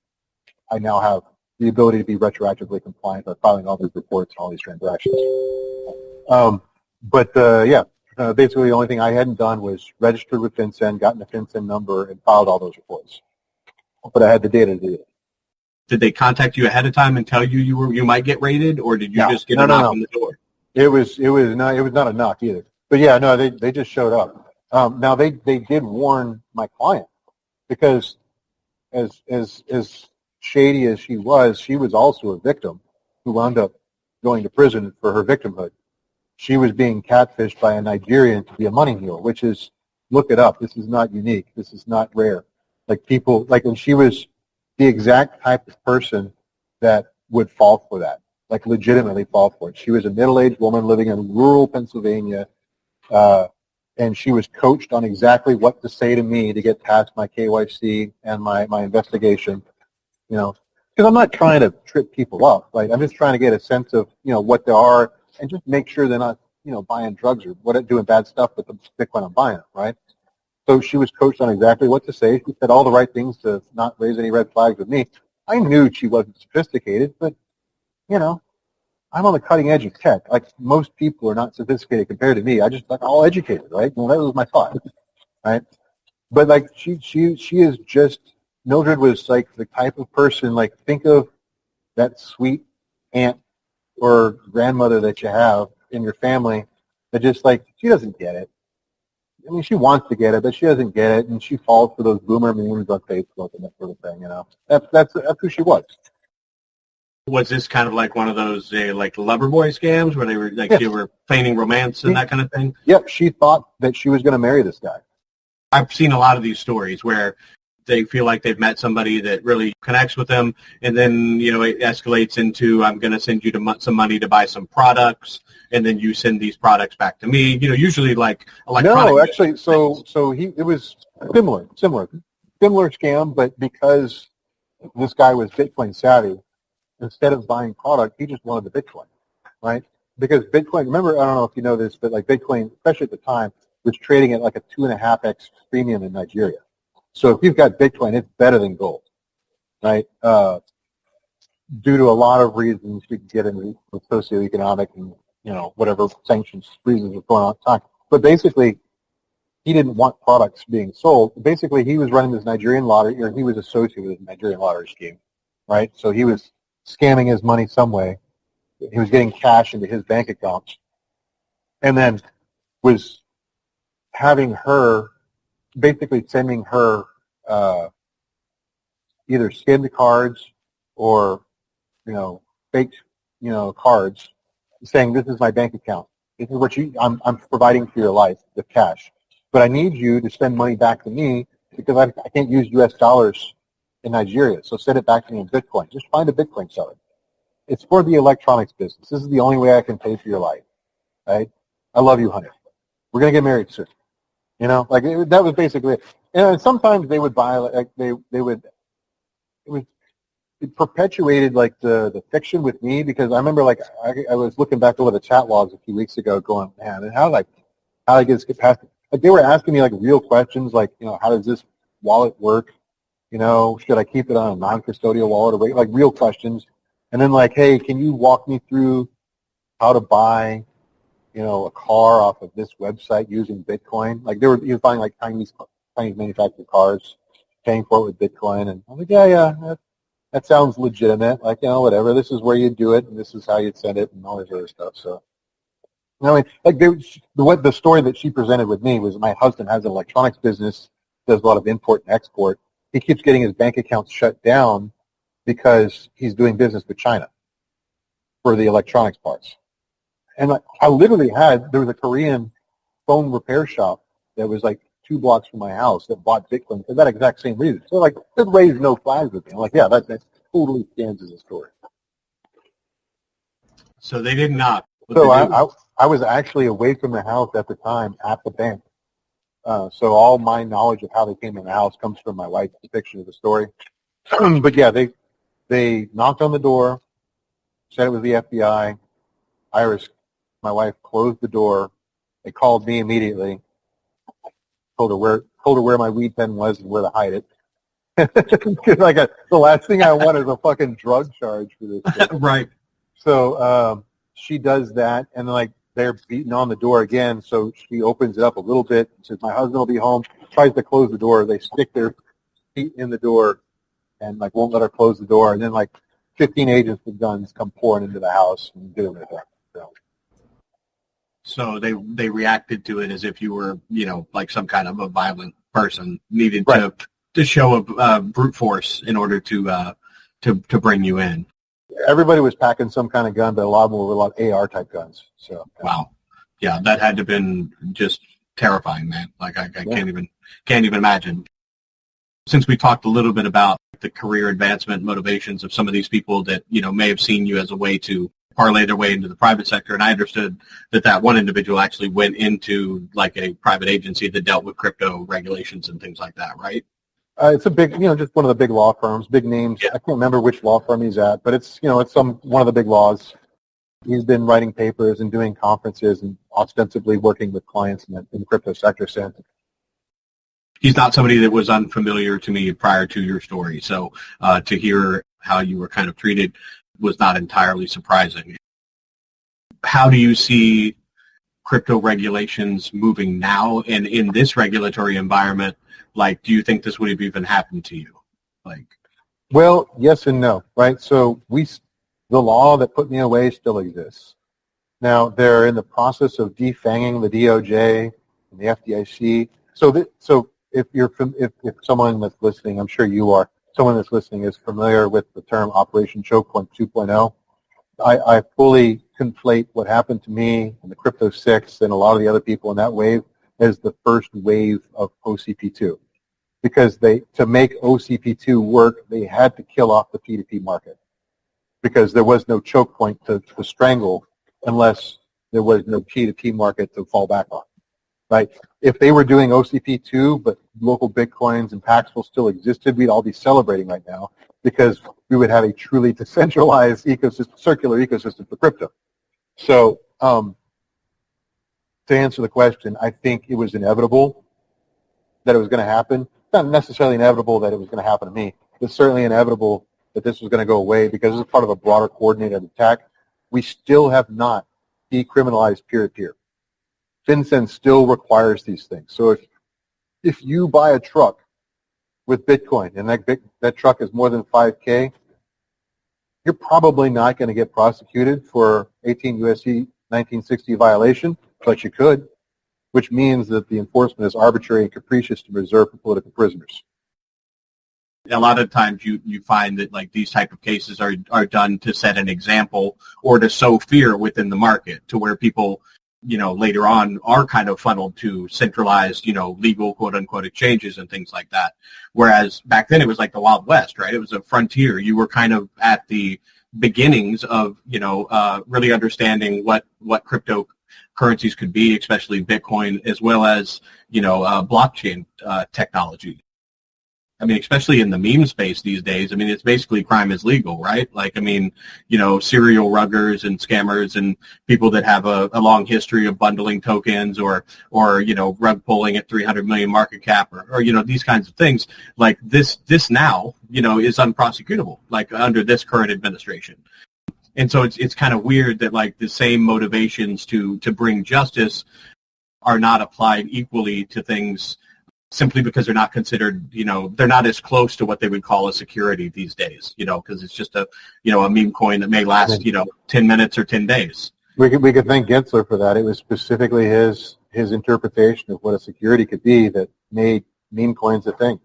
I now have the ability to be retroactively compliant by filing all these reports and all these transactions. Basically the only thing I hadn't done was registered with FinCEN, gotten a FinCEN number, and filed all those reports. But I had the data to do it. Did they contact you ahead of time and tell you you might get raided, or did you just get a knock on the door? It was not a knock either. But yeah, no, they just showed up. Now they did warn my client, because as shady as she was also a victim who wound up going to prison for her victimhood. She was being catfished by a Nigerian to be a money mule, which is, look it up. This is not unique. This is not rare. Like people, like, and she was the exact type of person that would fall for that, like legitimately fall for it. She was a middle-aged woman living in rural Pennsylvania, and she was coached on exactly what to say to me to get past my KYC and my investigation, you know, because I'm not trying to trip people up, right? I'm just trying to get a sense of, what they are and just make sure they're not, buying drugs or doing bad stuff with the Bitcoin I'm buying, right? So she was coached on exactly what to say. She said all the right things to not raise any red flags with me. I knew she wasn't sophisticated, but, I'm on the cutting edge of tech. Like most people are not sophisticated compared to me. I just like all educated, right? Well, that was my thought, right? But like she is just, Mildred was like the type of person, like think of that sweet aunt or grandmother that you have in your family that just like, she doesn't get it. I mean, she wants to get it, but she doesn't get it, and she falls for those boomer memes on Facebook and that sort of thing, That's who she was. Was this kind of like one of those like lover boy scams where they were like they were feigning romance and that kind of thing? Yep, she thought that she was going to marry this guy. I've seen a lot of these stories where they feel like they've met somebody that really connects with them, and then it escalates into I'm going to send you some money to buy some products, and then you send these products back to me. Usually like electronic. No, actually, it was similar scam, but because this guy was Bitcoin savvy, instead of buying product, he just wanted the Bitcoin, right? Because Bitcoin, remember, I don't know if you know this, but like Bitcoin, especially at the time, was trading at like a 2.5x premium in Nigeria. So if you've got Bitcoin, it's better than gold, right? Due to a lot of reasons we can get into socioeconomic and, whatever sanctions reasons were going on at the time. But basically, he didn't want products being sold. Basically, he was running this Nigerian lottery, or he was associated with a Nigerian lottery scheme, right? So he was scamming his money some way. He was getting cash into his bank accounts, and then was having her, basically sending her either skimmed cards or, fake, cards saying, this is my bank account. This is what I'm providing for your life with cash. But I need you to send money back to me because I can't use U.S. dollars in Nigeria. So send it back to me in Bitcoin. Just find a Bitcoin seller. It's for the electronics business. This is the only way I can pay for your life, right? I love you, honey. We're going to get married soon. That was basically it. And sometimes they would buy, like they would, it perpetuated like the fiction with me, because I remember like I was looking back over the chat logs a few weeks ago going, man, and how I get past it. Like they were asking me like real questions like, how does this wallet work? Should I keep it on a non-custodial wallet, or like real questions? And then like, hey, can you walk me through how to buy, a car off of this website using Bitcoin? Like he was buying like Chinese manufactured cars, paying for it with Bitcoin, and I'm like, yeah, that sounds legitimate. Like, whatever. This is where you do it, and this is how you'd send it, and all this other stuff. So, I mean, like the story that she presented with me was my husband has an electronics business, does a lot of import and export. He keeps getting his bank accounts shut down because he's doing business with China for the electronics parts. And like, there was a Korean phone repair shop that was like 2 blocks from my house that bought Bitcoin for that exact same reason. So like, it raised no flags with me. I'm like, yeah, that totally stands as a story. So they did not. So I was actually away from the house at the time at the bank. So all my knowledge of how they came in the house comes from my wife's depiction of the story. But yeah, they knocked on the door, said it was the FBI. Iris, my wife, closed the door. They called me immediately. Told her where my weed pen was and where to hide it. Like the last thing I want is a fucking drug charge for this shit. Right. So she does that, and like they're beating on the door again. So she opens it up a little bit. Says, "My husband will be home." Tries to close the door. They stick their feet in the door and like won't let her close the door. And then like 15 agents with guns come pouring into the house and do it. So they reacted to it as if you were, like some kind of a violent person needed right. show of brute force in order to bring you in. Everybody was packing some kind of gun, but a lot of them were a lot of AR type guns. So wow, yeah, that had to have been just terrifying, man. Like I can't even imagine. Since we talked a little bit about the career advancement motivations of some of these people that may have seen you as a way to parlay their way into the private sector, and I understood that one individual actually went into like a private agency that dealt with crypto regulations and things like that, right? It's a big, just one of the big law firms, big names. Yeah. I can't remember which law firm he's at, but it's, it's one of the big laws. He's been writing papers and doing conferences and ostensibly working with clients in the crypto sector since. He's not somebody that was unfamiliar to me prior to your story, so to hear how you were kind of treated was not entirely surprising. How do you see crypto regulations moving now, and in this regulatory environment? Like, do you think this would have even happened to you? Well, yes and no, right? So the law that put me away still exists. Now they're in the process of defanging the DOJ and the FDIC. So if someone that's listening, I'm sure you are, someone that's listening is familiar with the term Operation Choke Point 2.0. I fully conflate what happened to me and the Crypto 6 and a lot of the other people in that wave as the first wave of OCP2. Because to make OCP2 work, they had to kill off the P2P market. Because there was no choke point to strangle unless there was no P2P market to fall back on. Right? If they were doing OCP2, but local Bitcoins and Paxful still existed, we'd all be celebrating right now because we would have a truly decentralized ecosystem, circular ecosystem for crypto. So to answer the question, I think it was inevitable that it was going to happen. Not necessarily inevitable that it was going to happen to me. It's certainly inevitable that this was going to go away because it's part of a broader coordinated attack. We still have not decriminalized peer-to-peer. FinCEN still requires these things. So if you buy a truck with Bitcoin and that truck is more than 5K, you're probably not going to get prosecuted for 18 U.S.C. 1960 violation, but you could, which means that the enforcement is arbitrary and capricious to reserve for political prisoners. A lot of times you find that like these type of cases are done to set an example or to sow fear within the market to where people, later on are kind of funneled to centralized, legal quote unquote exchanges and things like that. Whereas back then it was like the Wild West, right? It was a frontier. You were kind of at the beginnings of, really understanding what cryptocurrencies could be, especially Bitcoin, as well as, blockchain technology. I mean, especially in the meme space these days, I mean, it's basically crime is legal, right? Like, I mean, serial ruggers and scammers and people that have a long history of bundling tokens or rug pulling at 300 million market cap or these kinds of things. Like this now, is unprosecutable, like under this current administration. And so it's kind of weird that like the same motivations to bring justice are not applied equally to things simply because they're not considered, they're not as close to what they would call a security these days, because it's just a meme coin that may last, 10 minutes or 10 days. We could thank Gensler for that. It was specifically his interpretation of what a security could be that made meme coins a thing.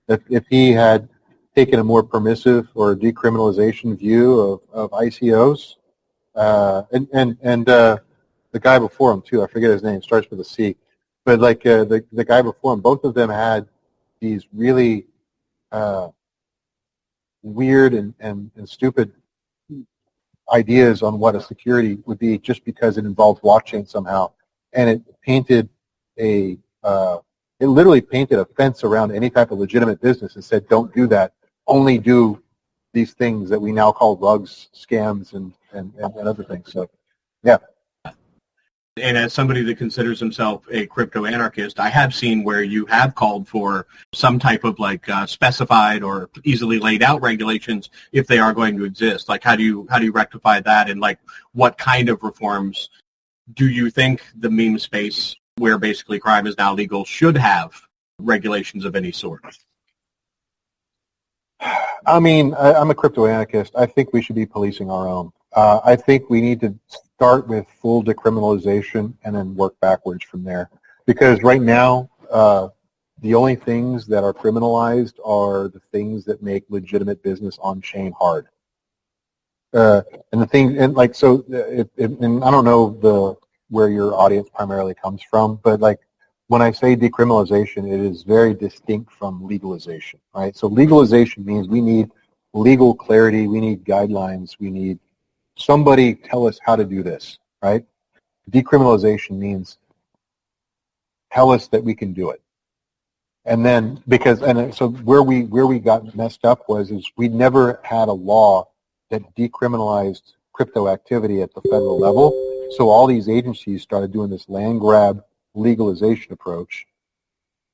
If he had taken a more permissive or decriminalization view of ICOs, and the guy before him too, I forget his name, starts with a C. But like the guy before him, both of them had these really weird and stupid ideas on what a security would be just because it involved blockchain somehow. And it literally painted a fence around any type of legitimate business and said, don't do that. Only do these things that we now call rugs, scams, and other things. So, yeah. And as somebody that considers himself a crypto anarchist, I have seen where you have called for some type of like specified or easily laid out regulations if they are going to exist. Like how do you rectify that, and like what kind of reforms do you think the meme space, where basically crime is now legal, should have regulations of any sort? I mean, I'm a crypto anarchist. I think we should be policing our own. I think we need to start with full decriminalization and then work backwards from there. Because right now, the only things that are criminalized are the things that make legitimate business on-chain hard. And the thing, and like, so, and I don't know where your audience primarily comes from, but like, when I say decriminalization, it is very distinct from legalization, right? So legalization means we need legal clarity, we need guidelines, we need somebody tell us how to do this, right? Decriminalization means tell us that we can do it. And then, so where we got messed up is we never had a law that decriminalized crypto activity at the federal level. So all these agencies started doing this land grab legalization approach.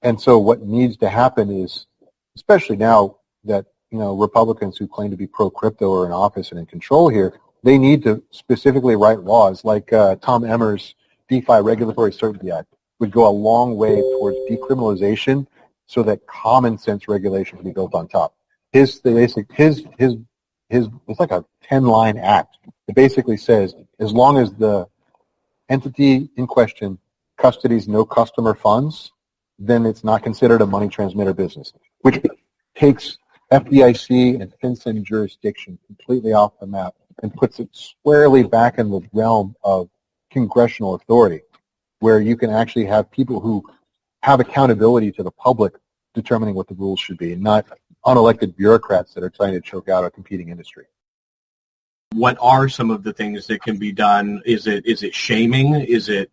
And so what needs to happen is, especially now that, Republicans who claim to be pro-crypto are in office and in control here, they need to specifically write laws like Tom Emmer's DeFi Regulatory Certainty Act would go a long way towards decriminalization so that common sense regulation can be built on top. It's like a 10-line act. It basically says as long as the entity in question custodies no customer funds, then it's not considered a money transmitter business, which takes FDIC and FinCEN jurisdiction completely off the map and puts it squarely back in the realm of congressional authority, where you can actually have people who have accountability to the public determining what the rules should be, and not unelected bureaucrats that are trying to choke out a competing industry. What are some of the things that can be done? Is it shaming? Is it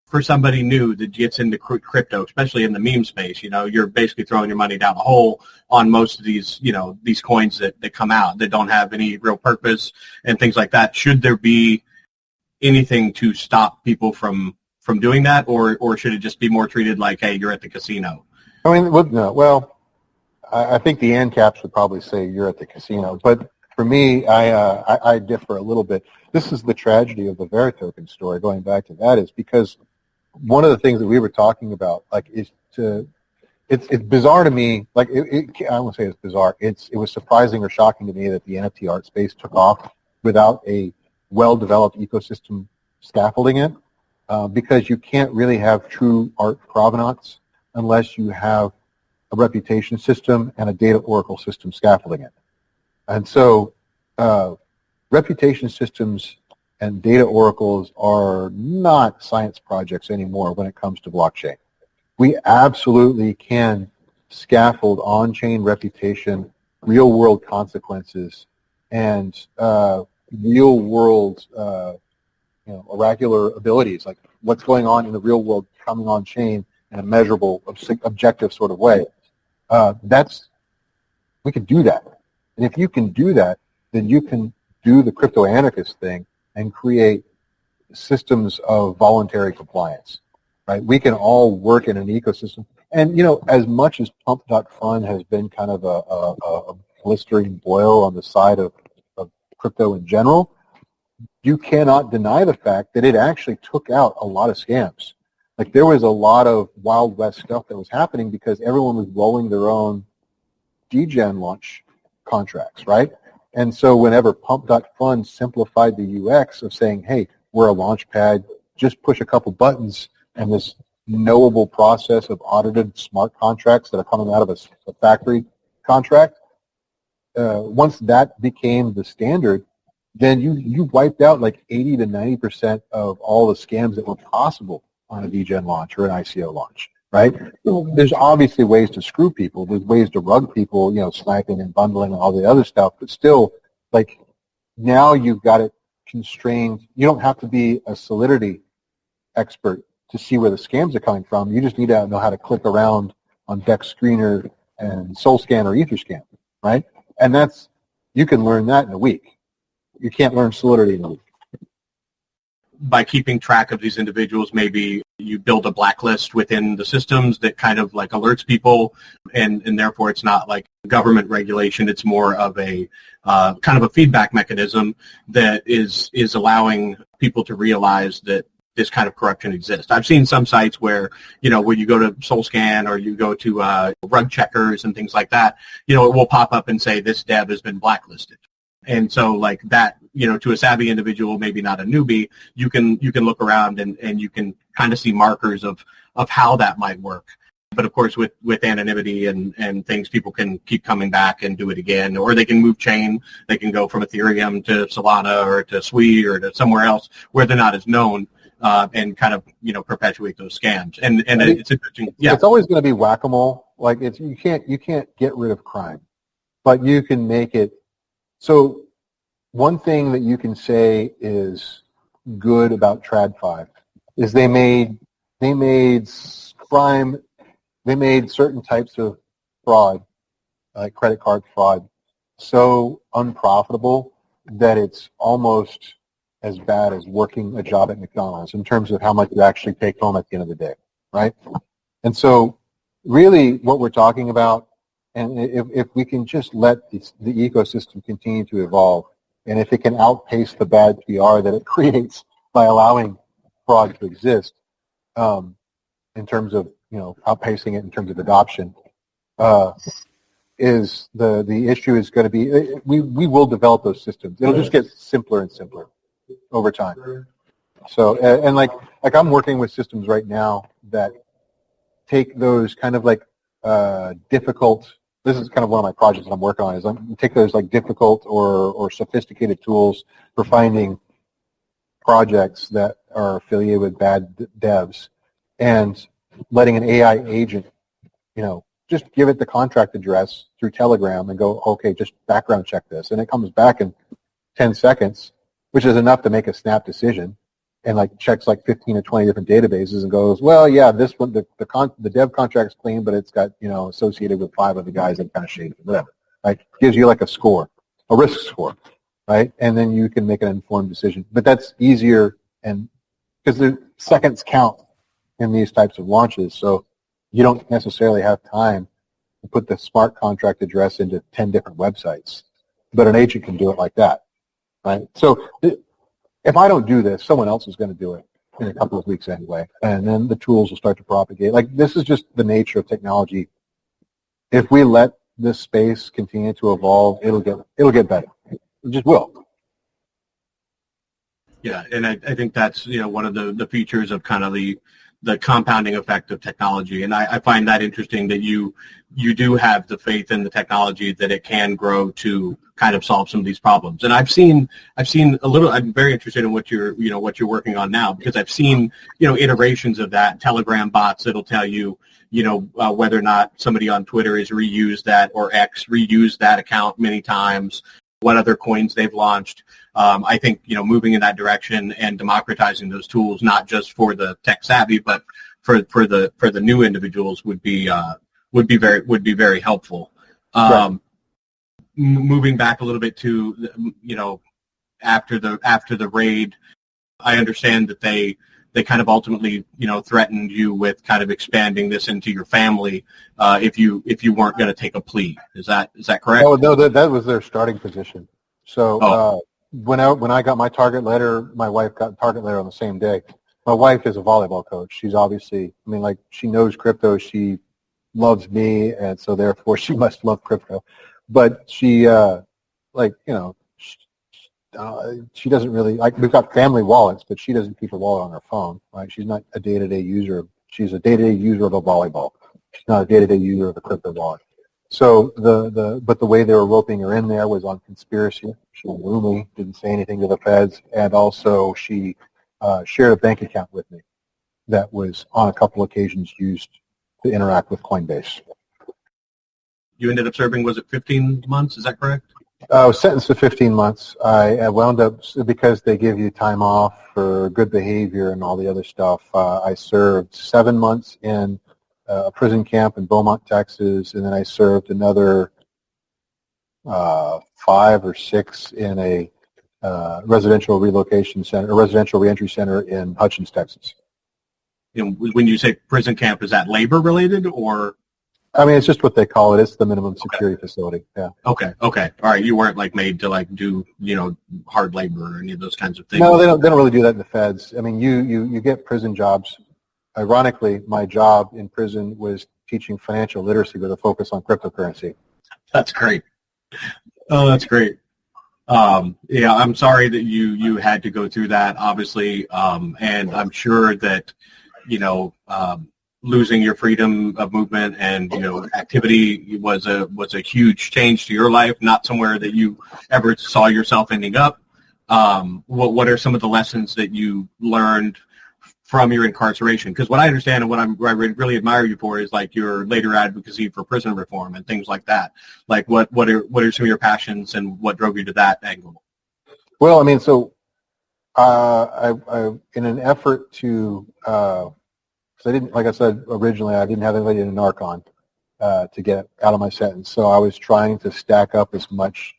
for somebody new that gets into crypto, especially in the meme space? You're basically throwing your money down the hole on most of these, these coins that come out that don't have any real purpose and things like that. Should there be anything to stop people from doing that, or should it just be more treated like, hey, you're at the casino? I mean, well, I think the ANCAPs would probably say you're at the casino, but for me, I differ a little bit. This is the tragedy of the Veritoken story, going back to that, is because one of the things that we were talking about, like, it's bizarre to me, like, I won't say it's bizarre, it was surprising or shocking to me that the NFT art space took off without a well-developed ecosystem scaffolding it, because you can't really have true art provenance unless you have a reputation system and a data oracle system scaffolding it. And so reputation systems and data oracles are not science projects anymore when it comes to blockchain. We absolutely can scaffold on-chain reputation, real-world consequences, and real-world oracular abilities, like what's going on in the real world coming on-chain in a measurable, objective sort of way. We can do that. And if you can do that, then you can do the crypto anarchist thing and create systems of voluntary compliance, right? We can all work in an ecosystem. And, as much as Pump.Fun has been kind of a blistering boil on the side of crypto in general, you cannot deny the fact that it actually took out a lot of scams. Like, there was a lot of Wild West stuff that was happening because everyone was rolling their own degen launch contracts, right? And so whenever Pump.Fun simplified the UX of saying, hey, we're a launch pad, just push a couple buttons, and this knowable process of audited smart contracts that are coming out of a factory contract, once that became the standard, then you wiped out like 80 to 90% of all the scams that were possible on a degen launch or an ICO launch, right? There's obviously ways to screw people. There's ways to rug people, sniping and bundling and all the other stuff. But still, like, now you've got it constrained. You don't have to be a Solidity expert to see where the scams are coming from. You just need to know how to click around on Dex Screener and SoulScan or Etherscan, right? And you can learn that in a week. You can't learn Solidity in a week. By keeping track of these individuals, maybe you build a blacklist within the systems that kind of like alerts people, and therefore it's not like government regulation. It's more of a kind of a feedback mechanism that is allowing people to realize that this kind of corruption exists. I've seen some sites where, when you go to SoulScan or you go to rug checkers and things like that, it will pop up and say this dev has been blacklisted. And so like that, to a savvy individual, maybe not a newbie, you can look around and you can kind of see markers of how that might work. But of course, with anonymity and things, people can keep coming back and do it again, or they can move chain. They can go from Ethereum to Solana or to Sui or to somewhere else where they're not as known, and kind of perpetuate those scams. And it's interesting. Yeah, it's always going to be whack-a-mole. Like you can't get rid of crime, but you can make it. So one thing that you can say is good about TradFi is they made crime. They made certain types of fraud, like credit card fraud, so unprofitable that it's almost as bad as working a job at McDonald's in terms of how much you actually take home at the end of the day, right? And so really what we're talking about, and if we can just let the ecosystem continue to evolve, and if it can outpace the bad PR that it creates by allowing fraud to exist, in terms of outpacing it in terms of adoption, is the issue is going to be we will develop those systems. It'll just get simpler and simpler over time. So and like I'm working with systems right now that take those kind of like difficult. This is kind of one of my projects that I'm working on. Is take those like difficult or sophisticated tools for finding projects that are affiliated with bad devs, and letting an AI agent, just give it the contract address through Telegram and go, okay, just background check this, and it comes back in 10 seconds, which is enough to make a snap decision, and like checks like 15 or 20 different databases and goes, well, yeah, this one, the dev contract's clean, but it's got associated with 5 of the guys that kind of shaded, whatever. Like gives you like a score, a risk score, right? And then you can make an informed decision. But that's easier, and because the seconds count in these types of launches, so you don't necessarily have time to put the smart contract address into 10 different websites, but an agent can do it like that, right? So if I don't do this, someone else is going to do it in a couple of weeks anyway, and then the tools will start to propagate. Like this is just the nature of technology. If we let this space continue to evolve, it'll get better. It just will. Yeah, and I think that's one of the features of kind of the compounding effect of technology, and I find that interesting that you do have the faith in the technology that it can grow to kind of solve some of these problems. And I've seen a little. I'm very interested in what you're working on now, because I've seen iterations of that. Telegram bots that'll tell you whether or not somebody on Twitter has reused that, or X reused that account many times, what other coins they've launched. I think moving in that direction and democratizing those tools, not just for the tech savvy, but for the new individuals, would be very helpful. Right. Moving back a little bit to after the raid, I understand that they kind of ultimately threatened you with kind of expanding this into your family if you weren't going to take a plea. Is that correct? Oh no, that was their starting position. So when I got my target letter, my wife got a target letter on the same day. My wife is a volleyball coach. She's obviously, she knows crypto. She loves me, and so therefore she must love crypto. But she, she doesn't really, we've got family wallets, but she doesn't keep her wallet on her phone, right? She's not a day-to-day user. She's a day-to-day user of a volleyball. She's not a day-to-day user of a crypto wallet. So but the way they were roping her in there was on conspiracy. She knew me, didn't say anything to the feds, and also she shared a bank account with me that was on a couple occasions used to interact with Coinbase. You ended up serving, was it 15 months? Is that correct? I was sentenced to 15 months. I wound up, because they give you time off for good behavior and all the other stuff, I served 7 months in a prison camp in Beaumont, Texas, and then I served another 5 or 6 in a residential relocation center, a residential reentry center in Hutchins, Texas. When you say prison camp, is that labor related, or? It's just what they call it. It's the minimum security facility. Yeah. Okay. All right. You weren't made to do hard labor or any of those kinds of things. No, they don't really do that in the feds. You get prison jobs. Ironically, my job in prison was teaching financial literacy with a focus on cryptocurrency. That's great. Oh, that's great. Yeah, I'm sorry that you had to go through that, obviously, and I'm sure that losing your freedom of movement and activity was a huge change to your life, not somewhere that you ever saw yourself ending up. What are some of the lessons that you learned from your incarceration? Because what I understand and what I really admire you for is like your later advocacy for prison reform and things like that. Like what are some of your passions and what drove you to that angle? Well, I mean, so I in an effort to, because I didn't, like I said originally, I didn't have anybody to narc on to get out of my sentence. So I was trying to stack up as much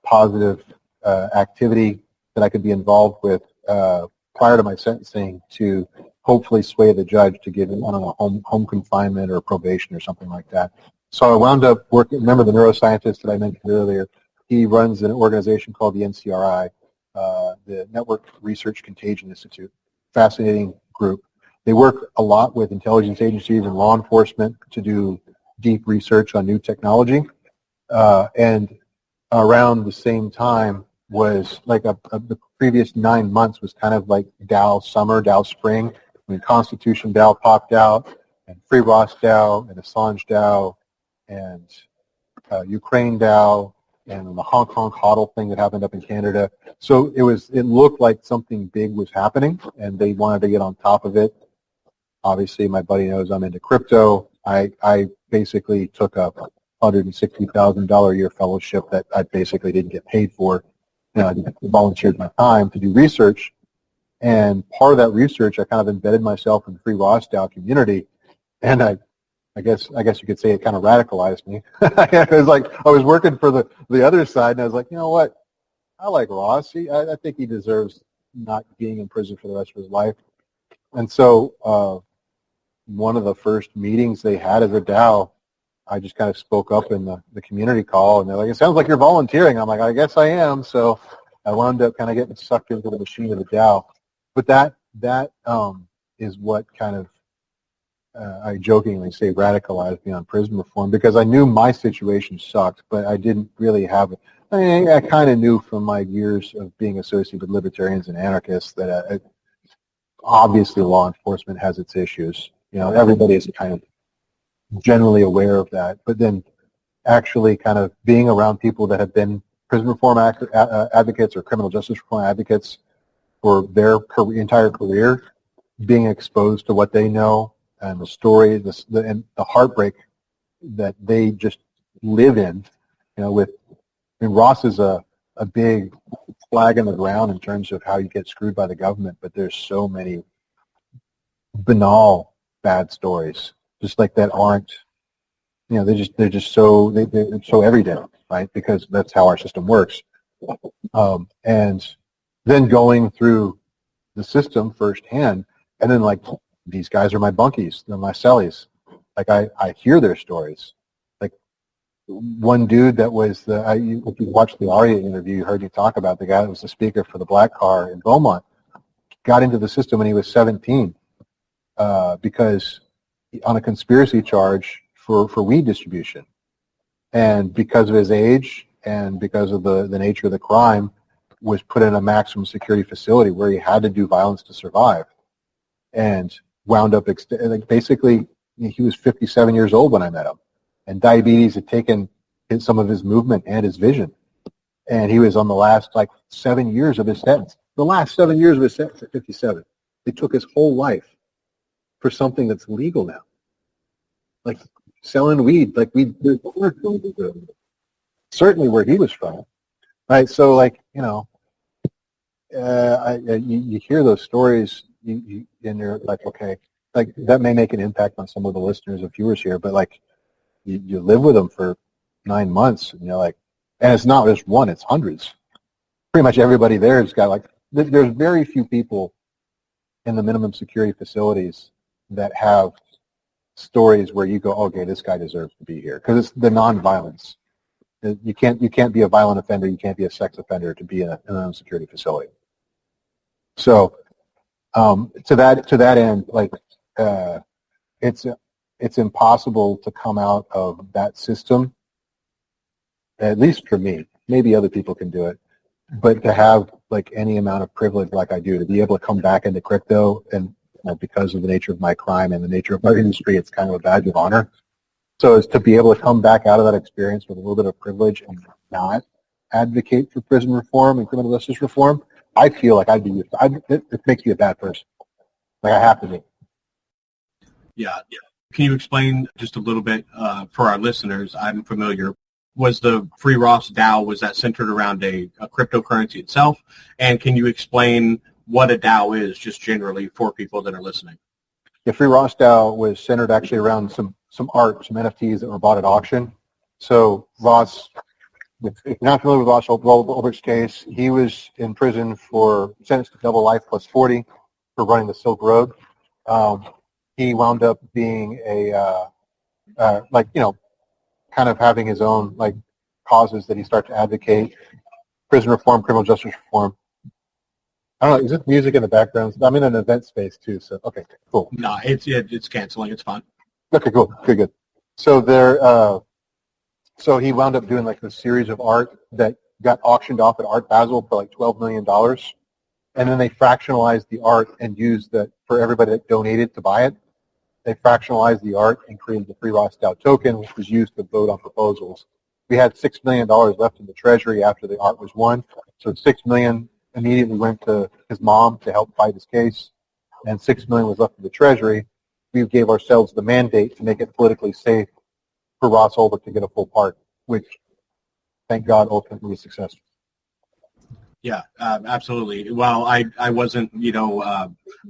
positive activity that I could be involved with prior to my sentencing to hopefully sway the judge to give him, I don't know, home confinement or probation or something like that. So I wound up working, remember the neuroscientist that I mentioned earlier? He runs an organization called the NCRI, the Network Research Contagion Institute. Fascinating group. They work a lot with intelligence agencies and law enforcement to do deep research on new technology. And around the same time was like the previous 9 months was kind of like DAO summer, DAO spring, when Constitution DAO popped out, and Free Ross DAO, and Assange DAO, and Ukraine DAO, and the Hong Kong HODL thing that happened up in Canada. So it looked like something big was happening, and they wanted to get on top of it. Obviously, my buddy knows I'm into crypto. I basically took a $160,000 a year fellowship that I basically didn't get paid for. I volunteered my time to do research, and part of that research, I kind of embedded myself in the Free Ross DAO community, and I guess you could say it kind of radicalized me. It was like I was working for the other side, and I was like, you know what? I like Ross. I think he deserves not being in prison for the rest of his life. And so one of the first meetings they had as a DAO, I just kind of spoke up in the community call, and they're like, it sounds like you're volunteering. I'm like, I guess I am. So I wound up kind of getting sucked into the machine of the DAO. But that is what kind of, I jokingly say, radicalized me on prison reform, because I knew my situation sucked, but I didn't really have it. I kind of knew from my years of being associated with libertarians and anarchists that obviously law enforcement has its issues. Everybody is kind of generally aware of that. But then actually kind of being around people that have been prison reform advocates or criminal justice reform advocates for their entire career, being exposed to what they know and the story, and the heartbreak that they just live in, Ross is a big flag in the ground in terms of how you get screwed by the government, but there's so many banal bad stories, just like that aren't, they're so everyday, right? Because that's how our system works. And then going through the system firsthand, and then like, these guys are my bunkies, they're my cellies. Like I hear their stories. Like one dude that was if you watched the Aria interview, you heard me talk about the guy that was the speaker for the black car in Beaumont, got into the system when he was 17 because on a conspiracy charge for weed distribution. And because of his age and because of the nature of the crime, was put in a maximum security facility where he had to do violence to survive. And wound up, basically, he was 57 years old when I met him. And diabetes had taken some of his movement and his vision. And he was on the last, 7 years of his sentence. The last 7 years of his sentence at 57. They took his whole life for something that's legal now. Like selling weed, certainly where he was from. Right? So, you hear those stories, and you're like, okay, that may make an impact on some of the listeners and viewers here, but you live with them for 9 months, and you're like, and it's not just one, it's hundreds. Pretty much everybody there has got there's very few people in the minimum security facilities that have stories where you go, okay, this guy deserves to be here, because it's the non-violence. You can't be a violent offender, you can't be a sex offender to be in a minimum security facility. So to that end, it's impossible to come out of that system, at least for me. Maybe other people can do it, but to have any amount of privilege like I do, to be able to come back into crypto and because of the nature of my crime and the nature of our industry, it's kind of a badge of honor. So as to be able to come back out of that experience with a little bit of privilege and not advocate for prison reform and criminal justice reform, I feel like it makes me a bad person. Like I have to be. Yeah. Can you explain just a little bit for our listeners? I'm familiar. Was the Free Ross DAO, was that centered around a cryptocurrency itself? And can you explain what a DAO is just generally for people that are listening? The Free Ross DAO was centered actually around some art, some NFTs that were bought at auction. So Ross, if you're not familiar with Ross Ulbricht's case, he was in prison sentenced to double life plus 40 for running the Silk Road. He wound up being kind of having his own causes that he started to advocate: prison reform, criminal justice reform. I don't know. Is this music in the background? I'm in an event space too, so okay, cool. No, it's canceling. It's fine. Okay, cool, good. So so he wound up doing a series of art that got auctioned off at Art Basel for $12 million, and then they fractionalized the art and used that for everybody that donated to buy it. They fractionalized the art and created the Free Ross DAO token, which was used to vote on proposals. We had $6 million left in the treasury after the art was won, so $6 million immediately went to his mom to help fight his case, and $6 million was left in the treasury. We gave ourselves the mandate to make it politically safe for Ross Ulbricht to get a full pardon, which, thank God, ultimately was successful. Yeah, absolutely. Well, I wasn't,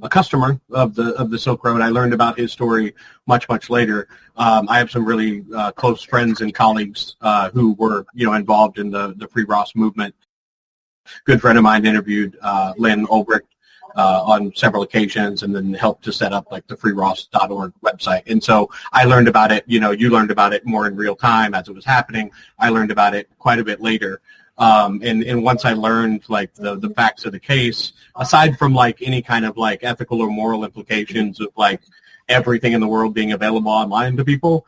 a customer of the Silk Road. I learned about his story much later. I have some really close friends and colleagues who were, involved in the Free Ross movement. Good friend of mine interviewed Lynn Ulbricht on several occasions, and then helped to set up the freeross.org website. And so I learned about it. You learned about it more in real time as it was happening. I learned about it quite a bit later. And once I learned the facts of the case, aside from any kind of ethical or moral implications of everything in the world being available online to people,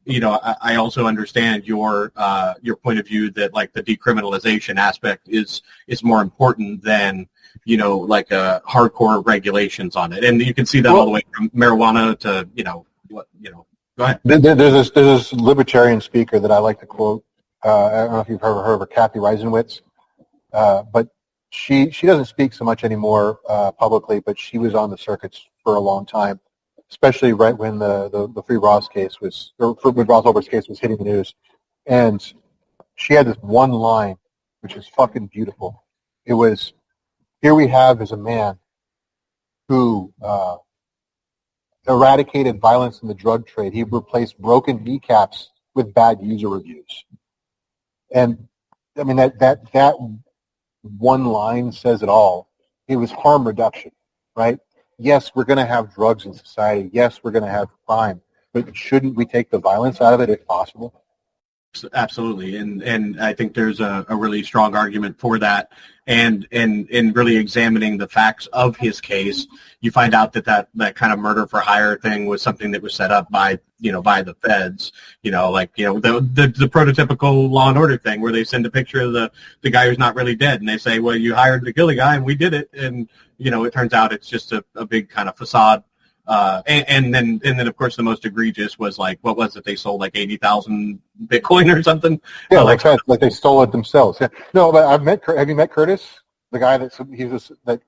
I also understand your point of view that the decriminalization aspect is more important than hardcore regulations on it. And you can see that all the way from marijuana to Go ahead. There's this libertarian speaker that I like to quote. I don't know if you've heard of her, Kathy Rizzn, but she doesn't speak so much anymore publicly, but she was on the circuits for a long time, especially right when the Free Ross case when Ross Ulbricht's case was hitting the news. And she had this one line, which is fucking beautiful. It was, "Here we have is a man who eradicated violence in the drug trade. He replaced broken kneecaps with bad user reviews." And I mean that one line says it all. It was harm reduction, right? Yes, we're going to have drugs in society. Yes, we're going to have crime, but shouldn't we take the violence out of it if possible? Absolutely, and I think there's a really strong argument for that. And in really examining the facts of his case, you find out that kind of murder for hire thing was something that was set up by the feds. The prototypical Law and Order thing where they send a picture of the guy who's not really dead, and they say, well, you hired to kill a guy, and we did it, and it turns out it's just a big kind of facade. And then of course the most egregious was what was it? They sold 80,000 Bitcoin or something. Yeah, like they stole it themselves. Yeah. No, but have you met Curtis, the guy that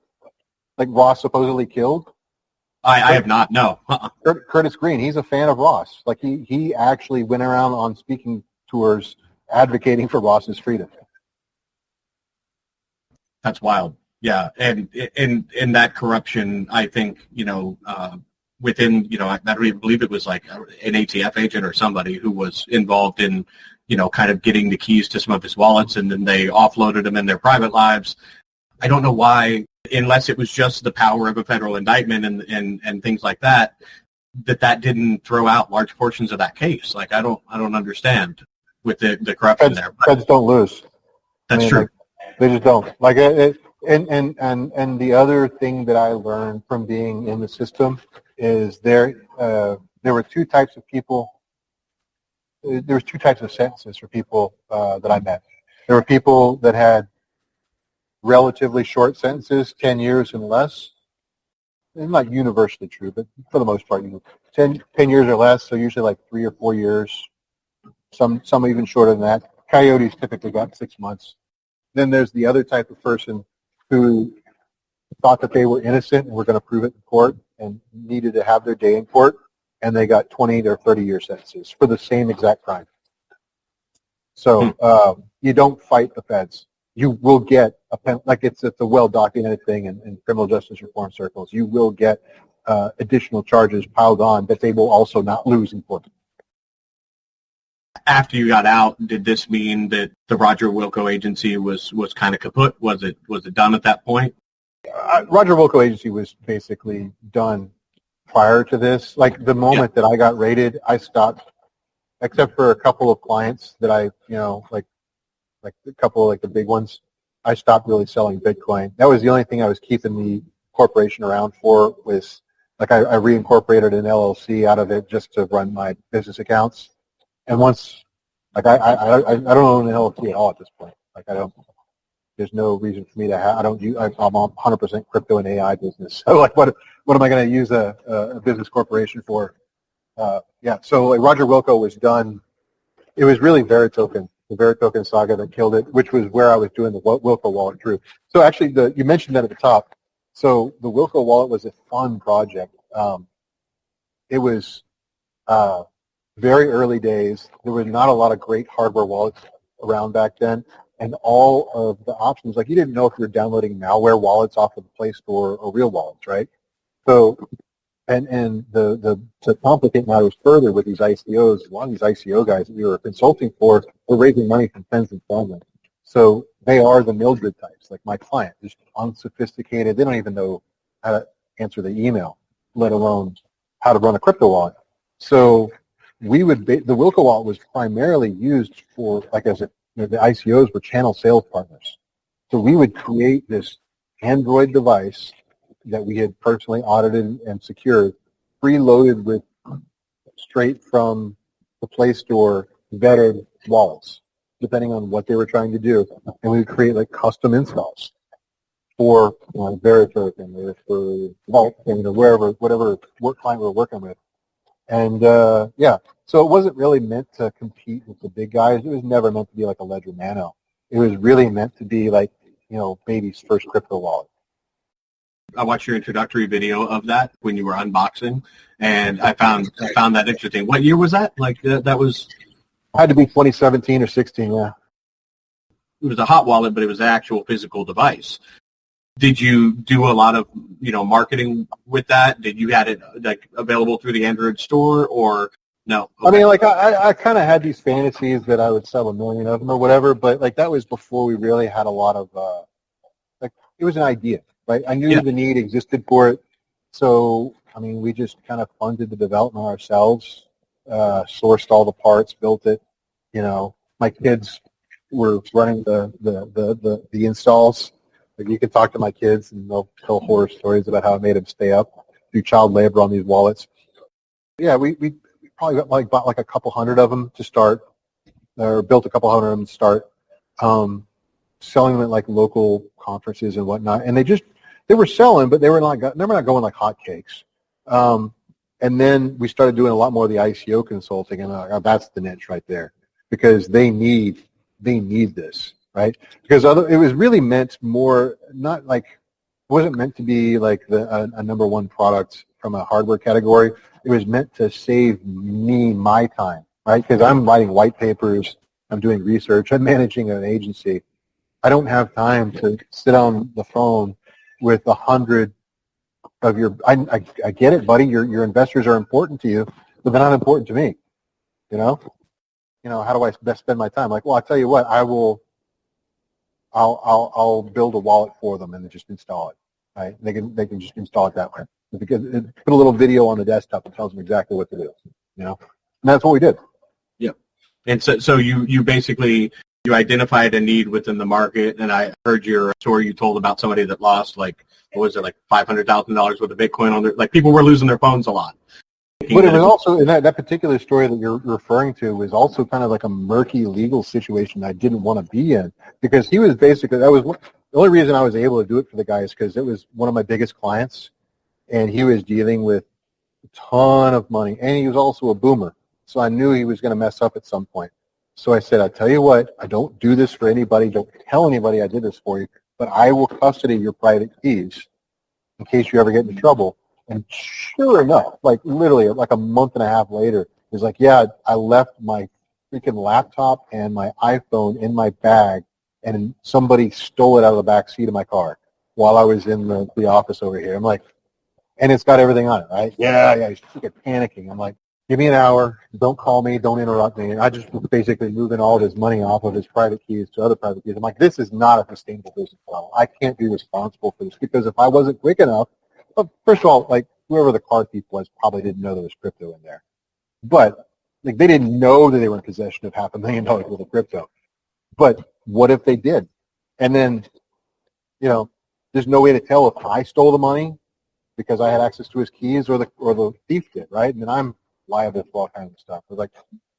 Ross supposedly killed? I have not. No. Curtis Green. He's a fan of Ross. He actually went around on speaking tours advocating for Ross's freedom. That's wild. Yeah, and in that corruption, I think within I don't even believe it was an ATF agent or somebody who was involved in kind of getting the keys to some of his wallets, and then they offloaded them in their private lives. I don't know why, unless it was just the power of a federal indictment and things like that didn't throw out large portions of that case. I don't understand with the corruption there. Feds don't lose. That's true. They just don't. And the other thing that I learned from being in the system is there were two types of people. There was two types of sentences for people that I met. There were people that had relatively short sentences, 10 years and less, it's not universally true, but for the most part, 10 years or less, so usually like 3 or 4 years, some even shorter than that. Coyotes typically got 6 months. Then there's the other type of person who thought that they were innocent and were going to prove it in court and needed to have their day in court, and they got 20 or 30-year sentences for the same exact crime. So you don't fight the feds. You will get a pen, like it's a well-documented thing in criminal justice reform circles. You will get additional charges piled on that they will also not lose in court. After you got out, did this mean that the Roger Wilco agency was kind of kaput? Was it done at that point? Roger Wilco agency was basically done prior to this. Like the moment that I got raided, I stopped, except for a couple of clients that I, like a couple of like the big ones. I stopped really selling Bitcoin. That was the only thing I was keeping the corporation around for. Was like I reincorporated an LLC out of it just to run my business accounts. And once, like I don't own an LLC at all at this point. Like there's no reason for me to have. I'm 100% crypto and AI business. So like, what am I going to use a business corporation for? So like Roger Wilco was done. It was really Veritoken, the Veritoken saga that killed it, which was where I was doing the Wilco wallet through. So actually, you mentioned that at the top. So the Wilco wallet was a fun project. It was very early days. There was not a lot of great hardware wallets around back then. And all of the options, like you didn't know if you were downloading malware wallets off of the Play Store or real wallets, right? So, and to complicate matters further with these ICOs, a lot of these ICO guys that we were consulting for were raising money from friends and family. So they are the Mildred types, like my client, just unsophisticated. They don't even know how to answer the email, let alone how to run a crypto wallet. So the Wilco wallet was primarily used for, like the ICOs were channel sales partners. So we would create this Android device that we had personally audited and secured, preloaded with straight from the Play Store vetted wallets, depending on what they were trying to do. And we would create like custom installs for Veritoken or for Vault, whatever work client we were working with. And so it wasn't really meant to compete with the big guys. It was never meant to be like a Ledger Nano. It was really meant to be like, baby's first crypto wallet. I watched your introductory video of that when you were unboxing, and I found that interesting. What year was that? Like that was? It had to be 2017 or 16. Yeah. It was a hot wallet, but it was an actual physical device. Did you do a lot of marketing with that? Did you had it like available through the Android store or no? Okay. I mean, like I kind of had these fantasies that I would sell 1 million of them or whatever, but like that was before we really had a lot of it was an idea, right? I knew the need existed for it, so I mean, we just kind of funded the development ourselves, sourced all the parts, built it. My kids were running the installs. Like you can talk to my kids and they'll tell horror stories about how I made them stay up, do child labor on these wallets. Yeah, we probably bought like a couple hundred of them to start, or built a couple hundred of them to start, selling them at like local conferences and whatnot. And they were selling, but they were not going like hotcakes. And then we started doing a lot more of the ICO consulting, and that's the niche right there, because they need this. Right? Because it was really meant more, not like, it wasn't meant to be like a number one product from a hardware category. It was meant to save me my time, right? Because I'm writing white papers, I'm doing research, I'm managing an agency. I don't have time to sit on the phone with 100 of your, I get it, buddy, your investors are important to you, but they're not important to me, how do I best spend my time? Like, well, I'll tell you what, I'll build a wallet for them and then just install it. Right? They can just install it that way. Because put a little video on the desktop that tells them exactly what to do. And that's what we did. Yeah. And so you basically you identified a need within the market, and I heard your story you told about somebody that lost like $500,000 worth of Bitcoin on their, like people were losing their phones a lot. But it was also, in that particular story that you're referring to, was also kind of like a murky legal situation I didn't want to be in, because he was basically, the only reason I was able to do it for the guy is because it was one of my biggest clients, and he was dealing with a ton of money, and he was also a boomer. So I knew he was going to mess up at some point. So I said, I tell you what, I don't do this for anybody. Don't tell anybody I did this for you, but I will custody your private keys in case you ever get into trouble. And sure enough, like literally like a month and a half later, he's like, yeah, I left my freaking laptop and my iPhone in my bag, and somebody stole it out of the back seat of my car while I was in the office over here. I'm like, and it's got everything on it, right? Yeah, he's freaking panicking. I'm like, give me an hour. Don't call me. Don't interrupt me. And I just was basically moving all of his money off of his private keys to other private keys. I'm like, this is not a sustainable business model. I can't be responsible for this, because if I wasn't quick enough, well, first of all, like whoever the car thief was probably didn't know there was crypto in there. But like they didn't know that they were in possession of $500,000 worth of crypto. But what if they did? And then, there's no way to tell if I stole the money because I had access to his keys or the thief did, right? And then I'm liable for all kinds of stuff. I was like,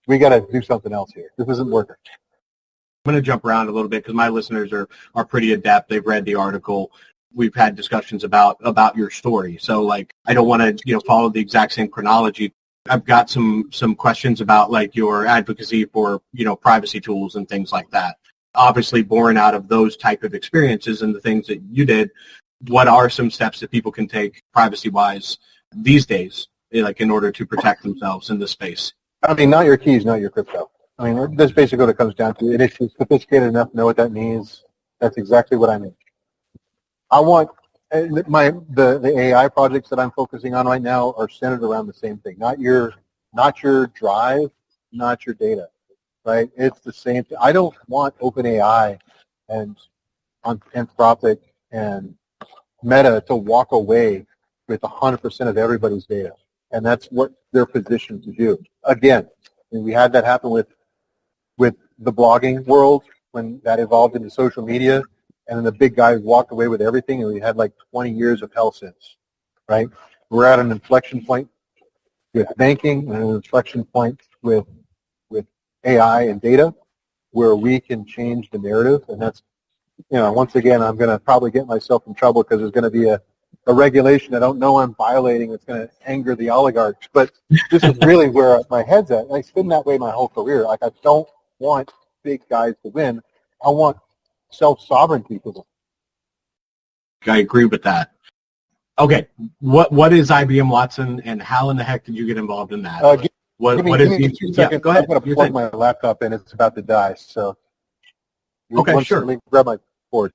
we got to do something else here. This isn't working. I'm going to jump around a little bit because my listeners are pretty adept. They've read the article. We've had discussions about your story. So like, I don't want to, follow the exact same chronology. I've got some questions about like your advocacy for, privacy tools and things like that. Obviously born out of those type of experiences and the things that you did. What are some steps that people can take privacy-wise these days, like in order to protect themselves in this space? I mean, not your keys, not your crypto. I mean, that's basically what it comes down to. And if you're sophisticated enough to know what that means, that's exactly what I mean. I want the AI projects that I'm focusing on right now are centered around the same thing. Not your drive, not your data, right? It's the same thing. I don't want OpenAI and Anthropic and Meta to walk away with 100% of everybody's data, and that's what they're positioned to do. Again, we had that happen with the blogging world when that evolved into social media, and then the big guys walked away with everything, and we had like 20 years of hell since, right? We're at an inflection point with banking and an inflection point with AI and data where we can change the narrative, and that's, once again, I'm going to probably get myself in trouble because there's going to be a regulation I don't know I'm violating that's going to anger the oligarchs. But this is really where my head's at. It's been that way my whole career. Like, I don't want big guys to win. I want self-sovereignty to win. I agree with that. Okay, what is IBM Watson, and how in the heck did you get involved in that? Give me 2 seconds. Go ahead. I'm going to plug my laptop in. It's about to die. So, okay, sure. Let me grab my cord.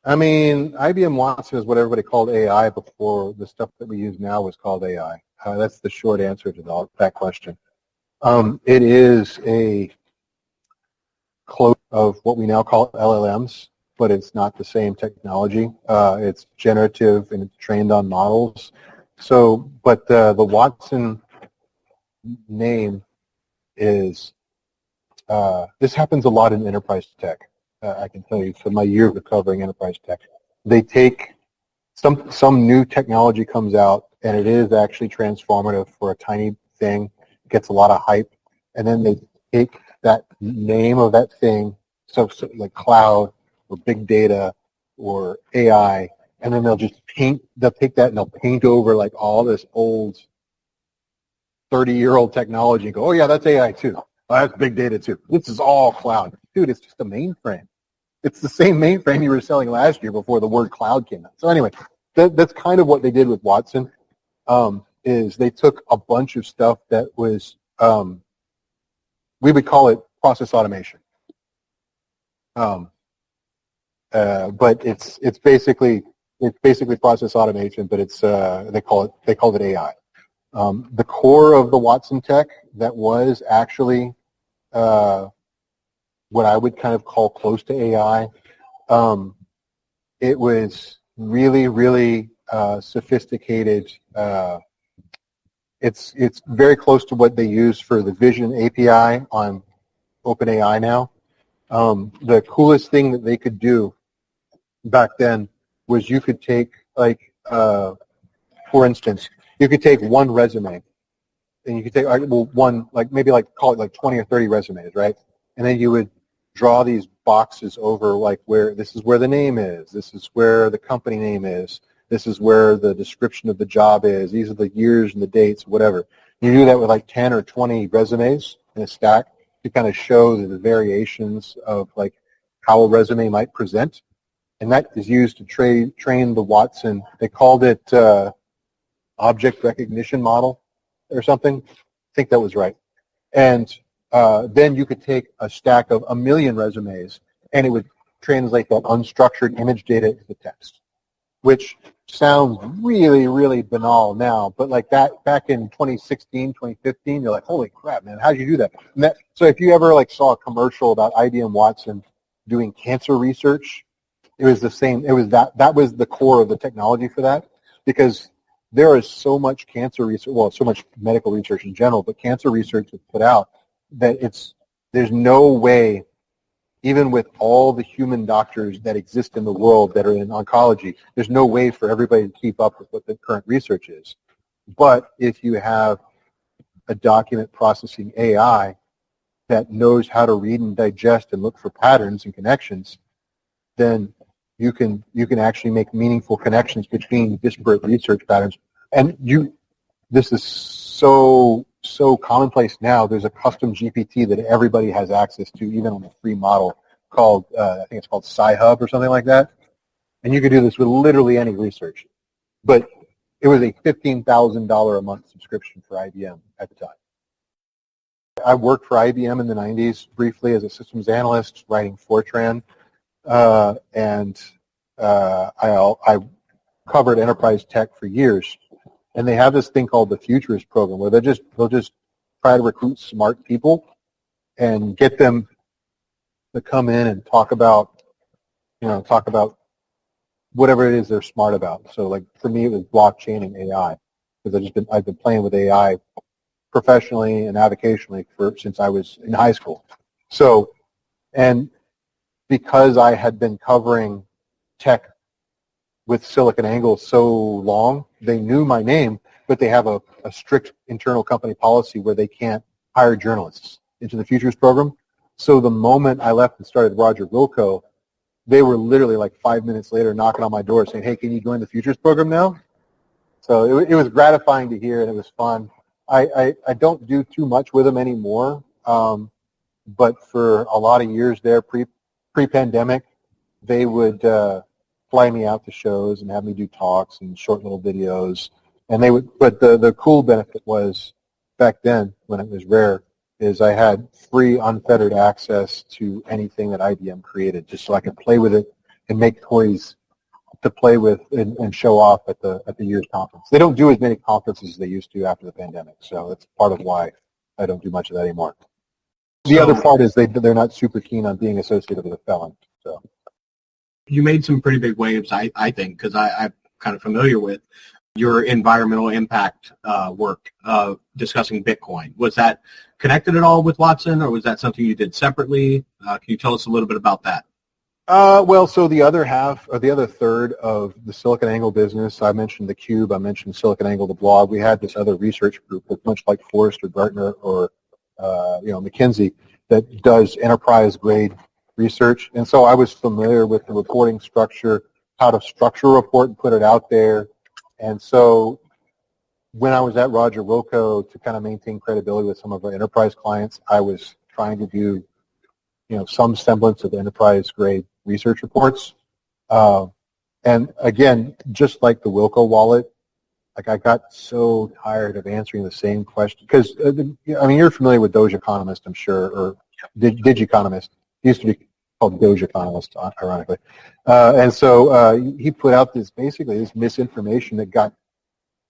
I mean, IBM Watson is what everybody called AI before the stuff that we use now was called AI. That's the short answer to that question. It is a clone of what we now call LLMs, but it's not the same technology. It's generative and it's trained on models. So, but the Watson name is, this happens a lot in enterprise tech. I can tell you from my years of covering enterprise tech. They take some new technology comes out, and it is actually transformative for a tiny thing. It gets a lot of hype, and then they take that name of that thing, so like cloud or big data or AI, and then they'll take that and they'll paint over like all this old 30-year-old technology and go, oh yeah, that's AI too. Oh, that's big data too. This is all cloud. Dude, it's just a mainframe. It's the same mainframe you were selling last year before the word cloud came out. So anyway, that's kind of what they did with Watson, is they took a bunch of stuff that was, we would call it process automation. But it's basically process automation, but it's they called it AI. The core of the Watson tech that was actually what I would kind of call close to AI. It was really, really sophisticated. It's very close to what they use for the Vision API on OpenAI now. The coolest thing that they could do back then was you could take, like, for instance, you could take one resume, and you could take, well, one, like maybe like call it like 20 or 30 resumes, right? And then you would draw these boxes over like where this is where the name is, this is where the company name is, this is where the description of the job is, these are the years and the dates, whatever. You do that with like 10 or 20 resumes in a stack to kind of show the variations of like how a resume might present. And that is used to train the Watson. They called it object recognition model or something. I think that was right. And then you could take a stack of 1 million resumes and it would translate that unstructured image data into text, which sounds really, really banal now, but like that back in 2016, 2015, you're like, holy crap, man, how'd you do that? So if you ever like saw a commercial about IBM Watson doing cancer research, it was the same. It was that was the core of the technology for that, because there is so much cancer research, well, so much medical research in general, but cancer research is put out that there's no way, even with all the human doctors that exist in the world that are in oncology, there's no way for everybody to keep up with what the current research is. But if you have a document processing AI that knows how to read and digest and look for patterns and connections, then you can actually make meaningful connections between disparate research patterns. And this is so commonplace now. There's a custom GPT that everybody has access to, even on a free model, called I think it's called Sci-Hub or something like that. And you could do this with literally any research. But it was a $15,000 a month subscription for IBM at the time. I worked for IBM in the 90s briefly as a systems analyst writing Fortran. And I covered enterprise tech for years, and they have this thing called the Futurist program where they'll just try to recruit smart people and get them to come in and talk about whatever it is they're smart about. So like for me, it was blockchain and AI, because I've been playing with AI professionally and avocationally since I was in high school. So, and because I had been covering tech with SiliconANGLE so long, they knew my name, but they have a strict internal company policy where they can't hire journalists into the Futures program. So the moment I left and started Roger Wilco, they were literally like 5 minutes later knocking on my door saying, hey, can you join the Futures program now? So it was gratifying to hear, and it was fun. I don't do too much with them anymore, but for a lot of years there, pre-pandemic, they would fly me out to shows and have me do talks and short little videos. And they would, but the cool benefit was back then, when it was rare, is I had free, unfettered access to anything that IBM created, just so I could play with it and make toys to play with and show off at the year's conference. They don't do as many conferences as they used to after the pandemic, so that's part of why I don't do much of that anymore. The other part is they're not super keen on being associated with a felon. So you made some pretty big waves, I think, because I'm kind of familiar with your environmental impact work discussing Bitcoin. Was that connected at all with Watson, or was that something you did separately? Can you tell us a little bit about that? Well, so the other half, or the other third of the SiliconANGLE business, I mentioned theCUBE, I mentioned SiliconANGLE, the blog. We had this other research group that's much like Forrester, Gartner, or McKinsey, that does enterprise-grade research. And so I was familiar with the reporting structure, how to structure a report and put it out there. And so when I was at Roger Wilco, to kind of maintain credibility with some of our enterprise clients, I was trying to do some semblance of enterprise-grade research reports. And again, just like the Wilco wallet, like I got so tired of answering the same question, because you're familiar with Doge Economist, I'm sure, or Digiconomist. It used to be called Doge Economist, ironically. And so he put out this misinformation that got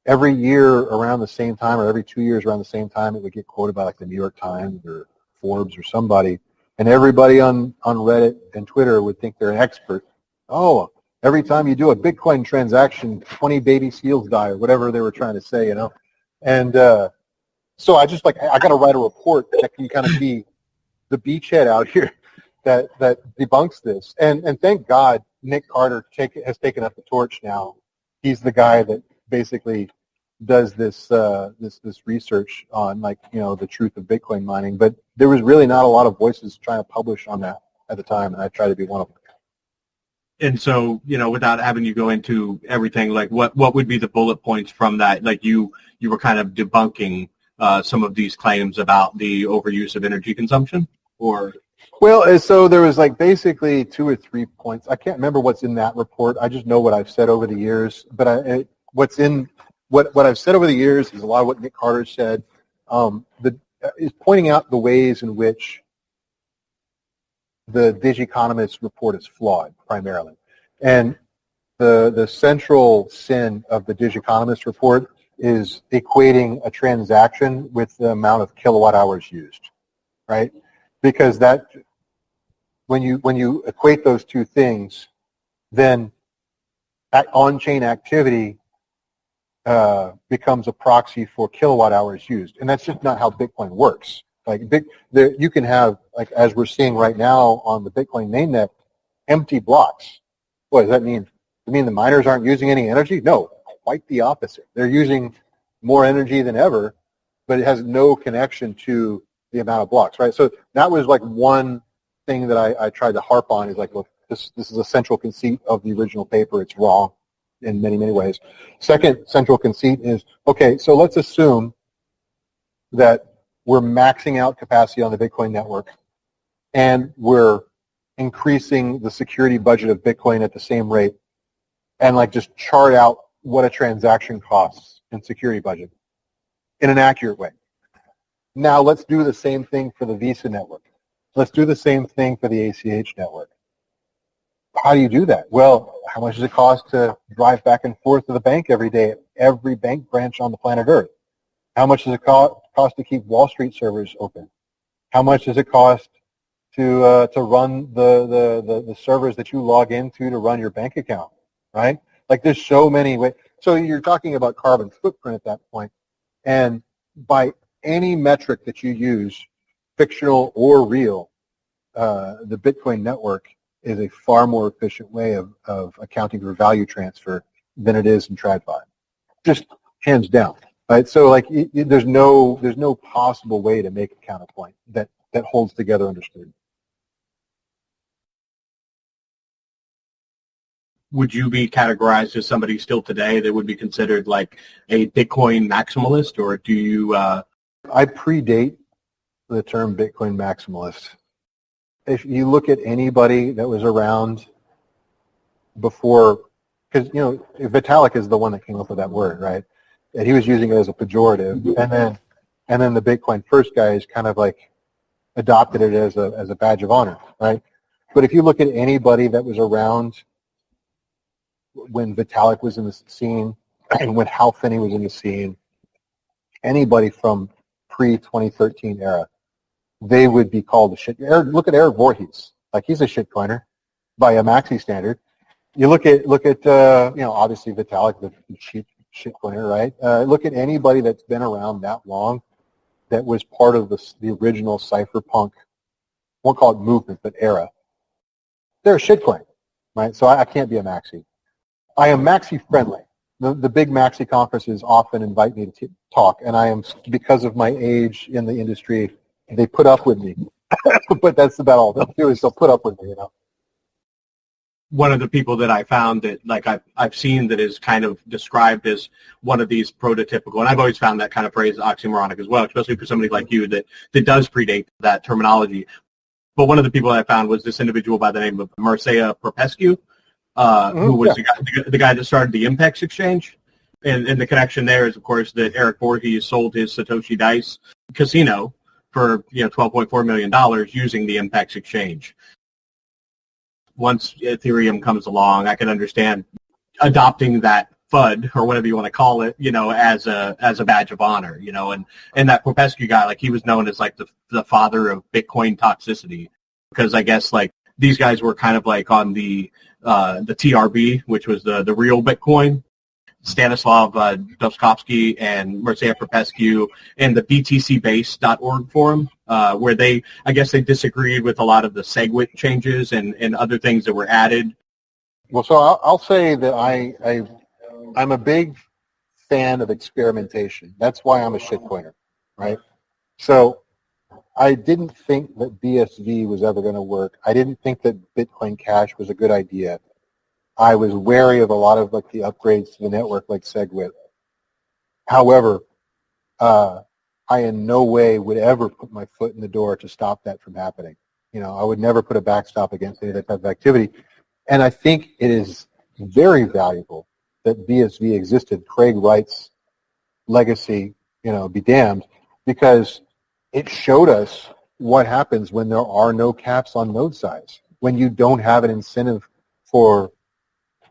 every year around the same time, or every 2 years around the same time, it would get quoted by like the New York Times or Forbes or somebody. And everybody on Reddit and Twitter would think they're an expert. Oh, every time you do a Bitcoin transaction, 20 baby seals die, or whatever they were trying to say, And so I just I got to write a report that can kind of be the beachhead out here that debunks this. And thank God Nick Carter has taken up the torch now. He's the guy that basically does this research on the truth of Bitcoin mining. But there was really not a lot of voices trying to publish on that at the time, and I try to be one of them. And so, without having you go into everything, like what would be the bullet points from that? Like you were kind of debunking some of these claims about the overuse of energy consumption, or? Well, so there was like basically 2 or 3 points. I can't remember what's in that report. I just know what I've said over the years. But what I've said over the years is a lot of what Nick Carter said. Is pointing out the ways in which the Digiconomist report is flawed primarily, and the central sin of the Digiconomist report is equating a transaction with the amount of kilowatt hours used, right? Because that when you equate those two things, then on-chain activity becomes a proxy for kilowatt hours used, and that's just not how Bitcoin works. Like you can have, like as we're seeing right now on the Bitcoin mainnet, empty blocks. What does that mean? Does it mean the miners aren't using any energy? No, quite the opposite. They're using more energy than ever, but it has no connection to the amount of blocks, right? So that was like one thing that I tried to harp on is like, look, this is a central conceit of the original paper. It's wrong in many, many ways. Second central conceit is, okay, so let's assume that we're maxing out capacity on the Bitcoin network and we're increasing the security budget of Bitcoin at the same rate, and like just chart out what a transaction costs in security budget in an accurate way. Now let's do the same thing for the Visa network. Let's do the same thing for the ACH network. How do you do that? Well, how much does it cost to drive back and forth to the bank every day at every bank branch on the planet Earth? How much does it cost to keep Wall Street servers open? How much does it cost to run the servers that you log into to run your bank account, right? Like there's so many ways. So you're talking about carbon footprint at that point. And by any metric that you use, fictional or real, the Bitcoin network is a far more efficient way of accounting for value transfer than it is in TradFi. Just hands down. Right, so like there's no possible way to make a counterpoint that holds together understood. Would you be categorized as somebody still today that would be considered like a Bitcoin maximalist, or do you? I predate the term Bitcoin maximalist. If you look at anybody that was around before, because Vitalik is the one that came up with that word, right? And he was using it as a pejorative, and then the Bitcoin First guys kind of like adopted it as a badge of honor, right? But if you look at anybody that was around when Vitalik was in the scene and when Hal Finney was in the scene, anybody from pre-2013 era, they would be called a shit. Look at Eric Voorhees, like he's a shitcoiner by a maxi standard. You look at obviously Vitalik, the cheap shitcoiner, right? Look at anybody that's been around that long that was part of the original cypherpunk, won't call it movement, but era. They're a shitcoin, right? So I can't be a maxi. I am maxi friendly. The big maxi conferences often invite me to talk, and I am, because of my age in the industry, they put up with me. But that's about all they'll do is they'll put up with me, One of the people that I found that like I've seen that is kind of described as one of these prototypical, and I've always found that kind of phrase oxymoronic as well, especially for somebody like you that does predate that terminology. But one of the people I found was this individual by the name of Mircea Popescu, who was the guy that started the Impex exchange. And the connection there is, of course, that Eric Voorhees sold his Satoshi Dice casino for $12.4 million using the Impex exchange. Once Ethereum comes along, I can understand adopting that FUD or whatever you want to call it, as a badge of honor, and that Popescu guy, like he was known as like the father of Bitcoin toxicity, because I guess like these guys were kind of like on the TRB, which was the real Bitcoin. Stanislav Doskovsky and Mircea Popescu and the btcbase.org forum, where they disagreed with a lot of the SegWit changes and other things that were added. Well, so I'll say that I'm a big fan of experimentation. That's why I'm a shitcoiner, right? So I didn't think that BSV was ever going to work. I didn't think that Bitcoin Cash was a good idea. I was wary of a lot of like the upgrades to the network, like SegWit. However, I in no way would ever put my foot in the door to stop that from happening. You know, I would never put a backstop against any of that type of activity. And I think it is very valuable that BSV existed. Craig Wright's legacy, you know, be damned, because it showed us what happens when there are no caps on node size. When you don't have an incentive for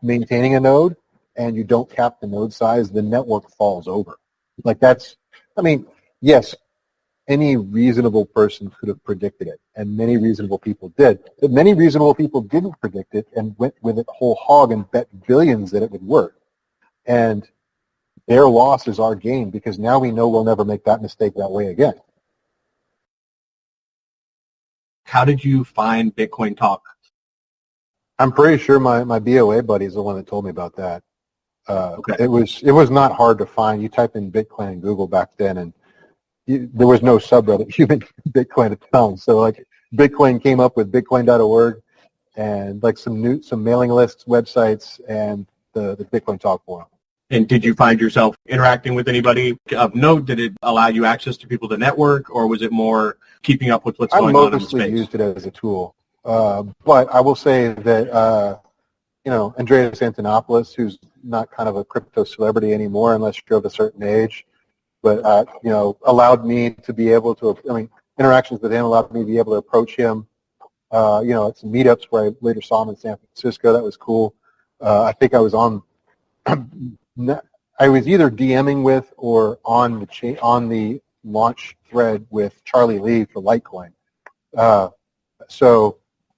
maintaining a node and you don't cap the node size, the network falls over. Like that's, I mean, yes, any reasonable person could have predicted it, and many reasonable people did. But many reasonable people didn't predict it and went with it whole hog and bet billions that it would work. And their loss is our gain, because now we know we'll never make that mistake that way again. How did you find Bitcoin Talk? I'm pretty sure my BOA buddy is the one that told me about that. Okay. It was not hard to find. You type in Bitcoin in Google back then, and there was no subreddit human Bitcoin at the time. So like Bitcoin came up with Bitcoin.org and like some mailing lists, websites, and the Bitcoin Talk forum. And did you find yourself interacting with anybody of note? Did it allow you access to people to network, or was it more keeping up with what's going on in the space? I mostly used it as a tool. But I will say that, you know, Andreas Antonopoulos, who's not kind of a crypto celebrity anymore unless you're of a certain age, but, you know, allowed me to be able to, I mean, interactions with him allowed me to be able to approach him, you know, at some meetups where I later saw him in San Francisco. That was cool. I think I was on, I was either DMing with or on the launch thread with Charlie Lee for Litecoin. So,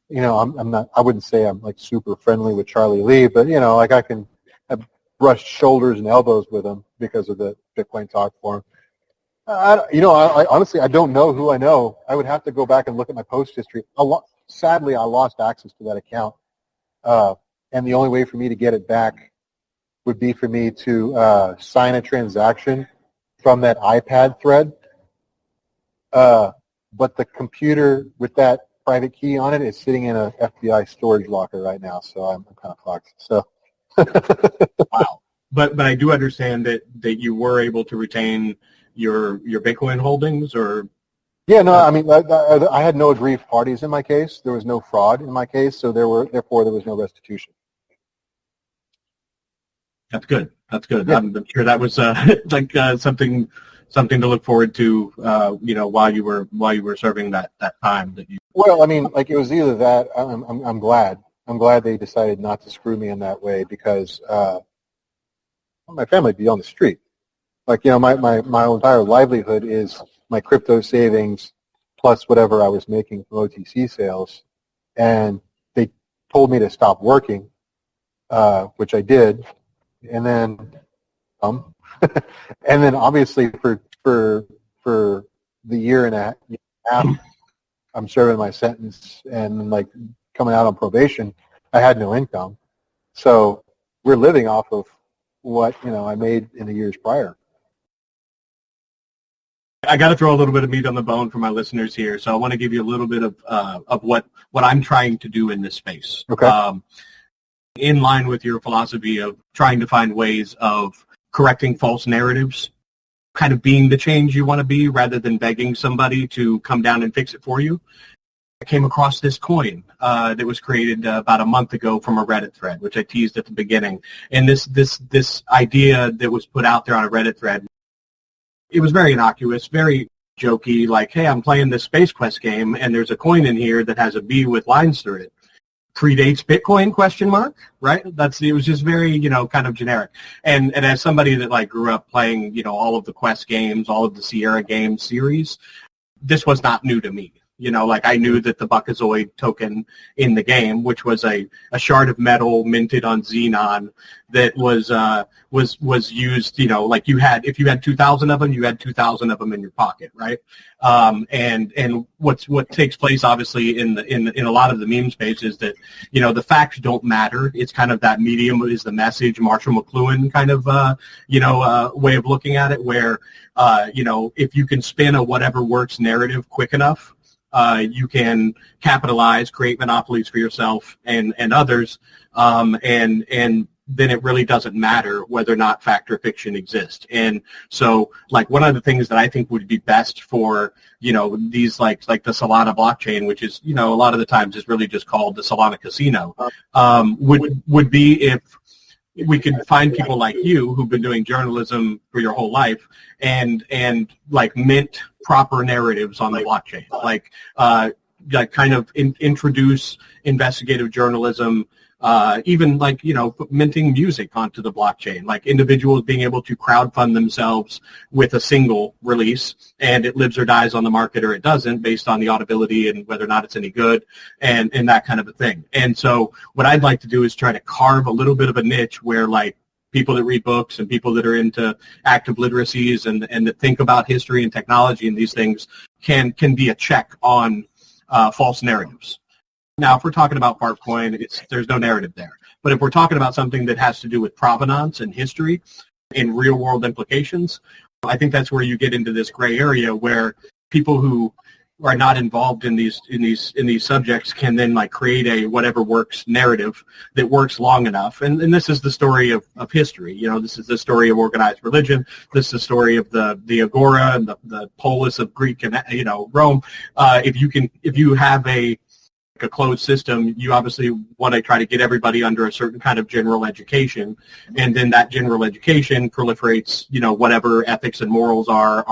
you know, I wouldn't say I'm like super friendly with Charlie Lee, but, you know, like I can have brushed shoulders and elbows with him because of the Bitcoin Talk forum. You know, I honestly, I don't know who I know. I would have to go back and look at my post history. Sadly, I lost access to that account. And the only way for me to get it back would be for me to sign a transaction from that iPad thread. But the computer with that private key on it is sitting in a FBI storage locker right now, so I'm kind of fucked. So, wow. But I do understand that you were able to retain your Bitcoin holdings, or yeah, no, I mean I had no aggrieved parties in my case. There was no fraud in my case, so therefore there was no restitution. That's good. That's good. Yeah. I'm sure that was like something to look forward to, you know, while you were serving that time that you. Well, I mean, like it was either that. I'm glad. I'm glad they decided not to screw me in that way, because my family would be on the street. Like, you know, my entire livelihood is my crypto savings plus whatever I was making from OTC sales, and they told me to stop working, which I did, and then and then obviously for the year and a half I'm serving my sentence and like coming out on probation, I had no income. So we're living off of what, you know, I made in the years prior. I got to throw a little bit of meat on the bone for my listeners here, so I want to give you a little bit of what I'm trying to do in this space. Okay. In line with your philosophy of trying to find ways of correcting false narratives, kind of being the change you want to be rather than begging somebody to come down and fix it for you. I came across this coin that was created about a month ago from a Reddit thread, which I teased at the beginning. And this idea that was put out there on a Reddit thread, it was very innocuous, very jokey, like, hey, I'm playing this Space Quest game, and there's a coin in here that has a B with lines through it. Predates Bitcoin, ? Right? It was just very, you know, kind of generic. And as somebody that like grew up playing, you know, all of the Quest games, all of the Sierra games series, this was not new to me. Like I knew that the Buckazoid token in the game, which was a shard of metal minted on Xenon that was used, like if you had 2,000 of them, you had 2,000 of them in your pocket, right? And what takes place obviously in a lot of the meme space is that, the facts don't matter. It's kind of that medium is the message, Marshall McLuhan kind of, way of looking at it where, if you can spin a whatever works narrative quick enough, you can capitalize, create monopolies for yourself and others, and then it really doesn't matter whether or not fact or fiction exist. And so, like, one of the things that I think would be best for, these like the Solana blockchain, which is, a lot of the times is really just called the Solana casino, would be if we could find people like you who've been doing journalism for your whole life and like mint proper narratives on the blockchain, like kind of introduce investigative journalism, even like, minting music onto the blockchain, like individuals being able to crowdfund themselves with a single release, and it lives or dies on the market or it doesn't based on the audibility and whether or not it's any good and that kind of a thing. And so what I'd like to do is try to carve a little bit of a niche where like people that read books and people that are into active literacies and that think about history and technology and these things can be a check on false narratives. Now, if we're talking about Fartcoin, there's no narrative there. But if we're talking about something that has to do with provenance and history and real-world implications, I think that's where you get into this gray area where people who are not involved in these subjects can then like create a whatever works narrative that works long enough. And this is the story of history. This is the story of organized religion. This is the story of the agora and the polis of Greek and Rome. If you have a closed system, you obviously want to try to get everybody under a certain kind of general education, and then that general education proliferates, whatever ethics and morals are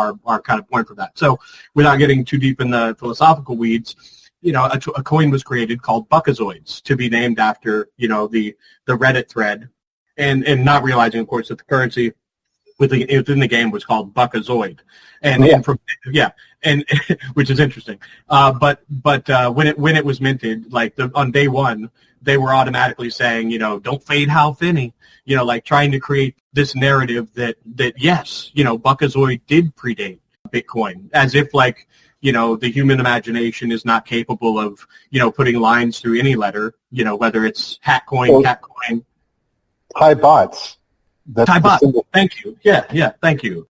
kind of point for that. So without getting too deep in the philosophical weeds, a coin was created called Buckazoids to be named after, the Reddit thread, and not realizing, of course, that the currency within the game was called Buckazoid, and which is interesting. But when it was minted, like on day one, they were automatically saying, don't fade Hal Finney, like trying to create this narrative that yes, Buckazoid did predate Bitcoin, as if like, the human imagination is not capable of, putting lines through any letter, whether it's hat coin, cat coin. Hi bots. Bot. Thank you. Yeah, thank you.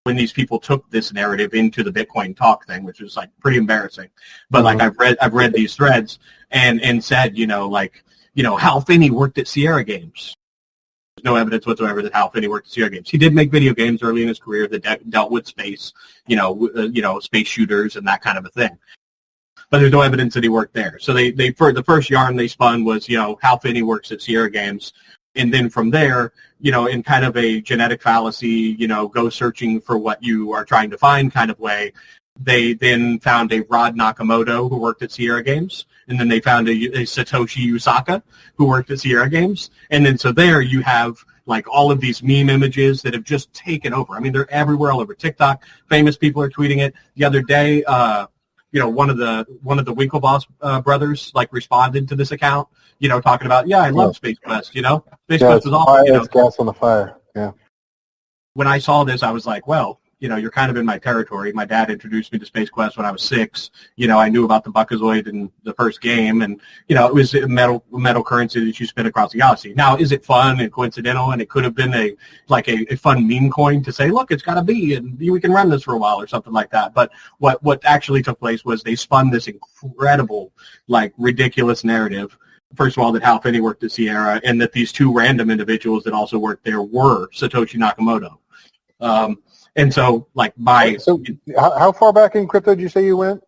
When these people took this narrative into the Bitcoin talk thing, which was like pretty embarrassing, but like I've read these threads and said, Hal Finney worked at Sierra Games. There's no evidence whatsoever that Hal Finney worked at Sierra Games. He did make video games early in his career that dealt with space, space shooters and that kind of a thing. But there's no evidence that he worked there. So they for the first yarn they spun was, Hal Finney works at Sierra Games. And then from there, in kind of a genetic fallacy, go searching for what you are trying to find kind of way, they then found a Rod Nakamoto who worked at Sierra Games. And then they found a Satoshi Nakamoto who worked at Sierra Games. And then so there you have like all of these meme images that have just taken over. I mean, they're everywhere, all over TikTok. Famous people are tweeting it. The other day, one of the Winklevoss brothers like responded to this account, talking about, I love Space Quest, Space Quest was awesome. It's gas on the fire. Yeah. When I saw this, I was like, well, you're kind of in my territory. My dad introduced me to Space Quest when I was 6. I knew about the Buckazoid in the first game, and it was a metal currency that you spin across the galaxy. Now, is it fun and coincidental? And it could have been a fun meme coin to say, look, it's got to be, and we can run this for a while or something like that. But what actually took place was they spun this incredible, like ridiculous narrative. First of all, that Hal Finney worked at Sierra, and that these two random individuals that also worked there were Satoshi Nakamoto. And so, like, how far back in crypto did you say you went?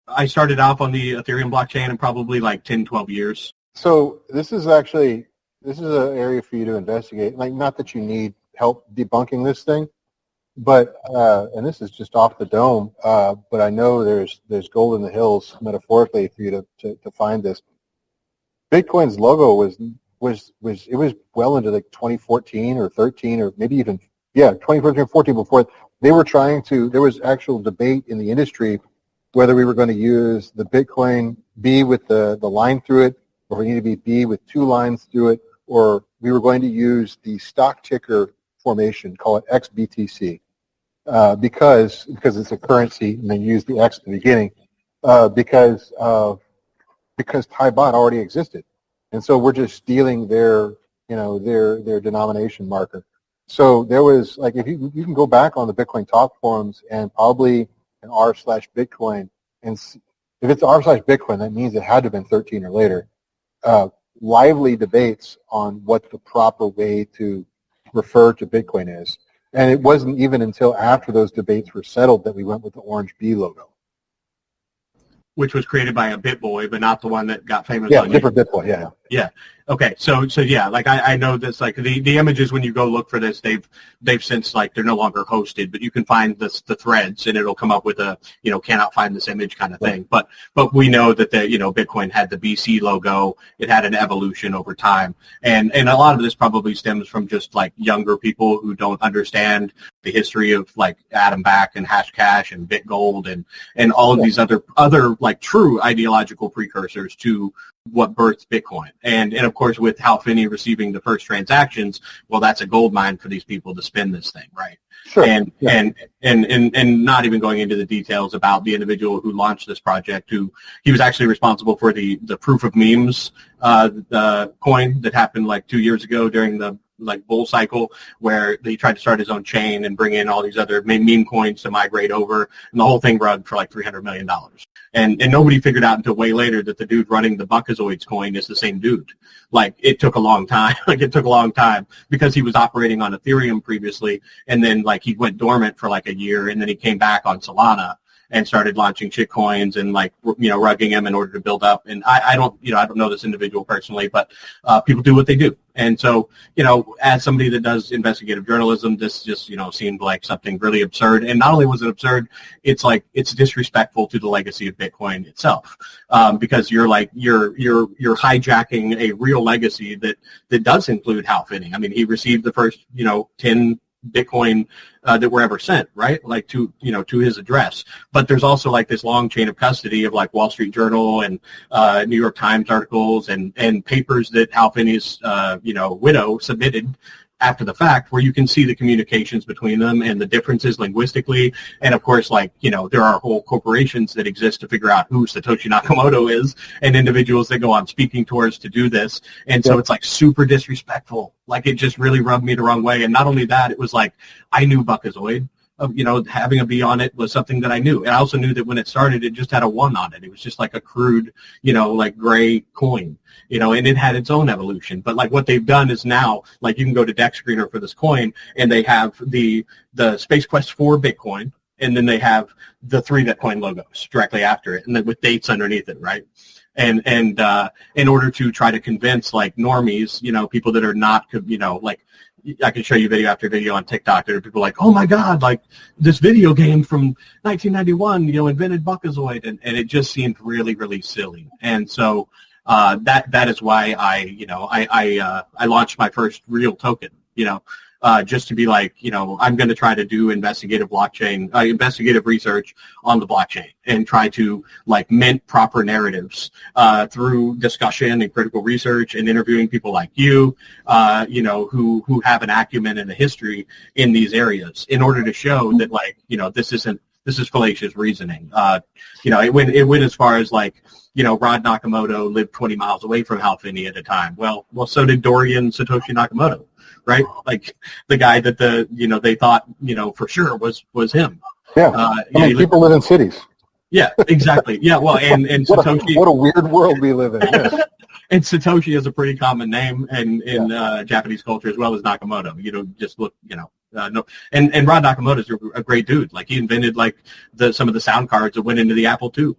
I started off on the Ethereum blockchain in probably like 10, 12 years. So this is an area for you to investigate. Like, not that you need help debunking this thing, but and this is just off the dome. But I know there's gold in the hills, metaphorically, for you to find this. Bitcoin's logo was well into like 2014 or 13 or maybe even 2014 or 14 before they were trying to. There was actual debate in the industry whether we were going to use the Bitcoin B with the line through it, or we need to be B with 2 lines through it, or we were going to use the stock ticker formation, call it XBTC, because it's a currency, and then use the X at the beginning, because Thai baht already existed, and so we're just stealing their denomination marker. So there was, like, if you can go back on the Bitcoin talk forums and probably an r/Bitcoin, and if it's r/Bitcoin, that means it had to have been 13 or later. Lively debates on what the proper way to refer to Bitcoin is. And it wasn't even until after those debates were settled that we went with the orange B logo. Which was created by a BitBoy, but not the one that got famous. Yeah, different BitBoy, yeah. Yeah. Okay. So yeah, like I know this, like the images, when you go look for this, they've since, like, they're no longer hosted, but you can find the threads, and it'll come up with a, cannot find this image kind of thing. But we know that Bitcoin had the BC logo. It had an evolution over time. And a lot of this probably stems from just, like, younger people who don't understand the history of, like, Atom Back and Hashcash and BitGold and all of these other like true ideological precursors to what birthed Bitcoin. And of course, with Hal Finney receiving the first transactions, well, that's a gold mine for these people to spin this thing, right? Sure. And not even going into the details about the individual who launched this project, who he was actually responsible for the proof of memes the coin that happened like 2 years ago during the bull cycle, where he tried to start his own chain and bring in all these other meme coins to migrate over, and the whole thing run for like $300 million. And nobody figured out until way later that the dude running the Buckazoids coin is the same dude. Like, it took a long time. Because he was operating on Ethereum previously, and then, like, he went dormant for like a year, and then he came back on Solana and started launching shit coins and, like, rugging them in order to build up. And I don't know this individual personally, but people do what they do. And so, as somebody that does investigative journalism, this just, seemed like something really absurd. And not only was it absurd, it's disrespectful to the legacy of Bitcoin itself, because you're hijacking a real legacy that does include Hal Finney. I mean, he received the first, 10 Bitcoin that were ever sent, right? Like to his address. But there's also, like, this long chain of custody of, like, Wall Street Journal and New York Times articles and papers that Hal Finney's widow submitted after the fact, where you can see the communications between them and the differences linguistically. And of course, like, there are whole corporations that exist to figure out who Satoshi Nakamoto is, and individuals that go on speaking tours to do this. And so it's, like, super disrespectful. Like, it just really rubbed me the wrong way. And not only that, it was like, I knew Buckazoid. Having a B on it was something that I knew. And I also knew that when it started, it just had a 1 on it. It was just like a crude, like, gray coin, and it had its own evolution. But, like, what they've done is now, like, you can go to Dex Screener for this coin, and they have the Space Quest 4 Bitcoin, and then they have the 3 Bitcoin logos directly after it, and then with dates underneath it, right? And in order to try to convince, like, normies, people that are not, like, I can show you video after video on TikTok. There are people like, oh my God, like, this video game from 1991, invented Buckazoid, and it just seemed really, really silly. And so that is why I launched my first real token, just to be like, I'm going to try to do investigative research on the blockchain and try to, like, mint proper narratives through discussion and critical research and interviewing people like you, who have an acumen and a history in these areas, in order to show that, like, this is fallacious reasoning. It went as far as, like, Rod Nakamoto lived 20 miles away from Hal Finney at a time. Well, so did Dorian Satoshi Nakamoto, right? Like, the guy that they thought, for sure was him. Yeah. People live in cities. Yeah, exactly. Yeah, well, and Satoshi. What a weird world we live in. Yes. And Satoshi is a pretty common name in Japanese culture, as well as Nakamoto. Just look, no. And Rod Nakamoto is a great dude. Like, he invented, like, some of the sound cards that went into the Apple II,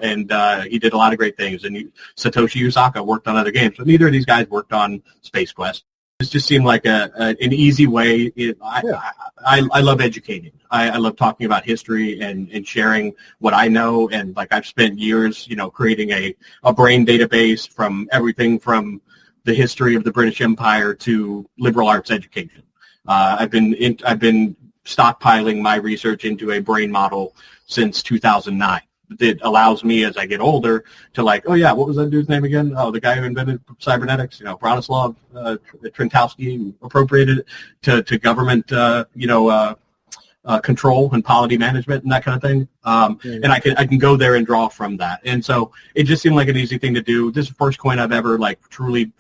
and he did a lot of great things. And Satoshi Usaka worked on other games, but neither of these guys worked on Space Quest. This just seemed like an easy way. I love educating. I love talking about history and sharing what I know. And, like, I've spent years, creating a brain database from everything from the history of the British Empire to liberal arts education. I've been stockpiling my research into a brain model since 2009. that allows me as I get older to like, oh yeah, what was that dude's name again? Oh, the guy who invented cybernetics, Bronislaw Trentowski, who appropriated it to government, control and polity management and that kind of thing. And I can go there and draw from that. And so it just seemed like an easy thing to do. This is the first coin I've ever like truly,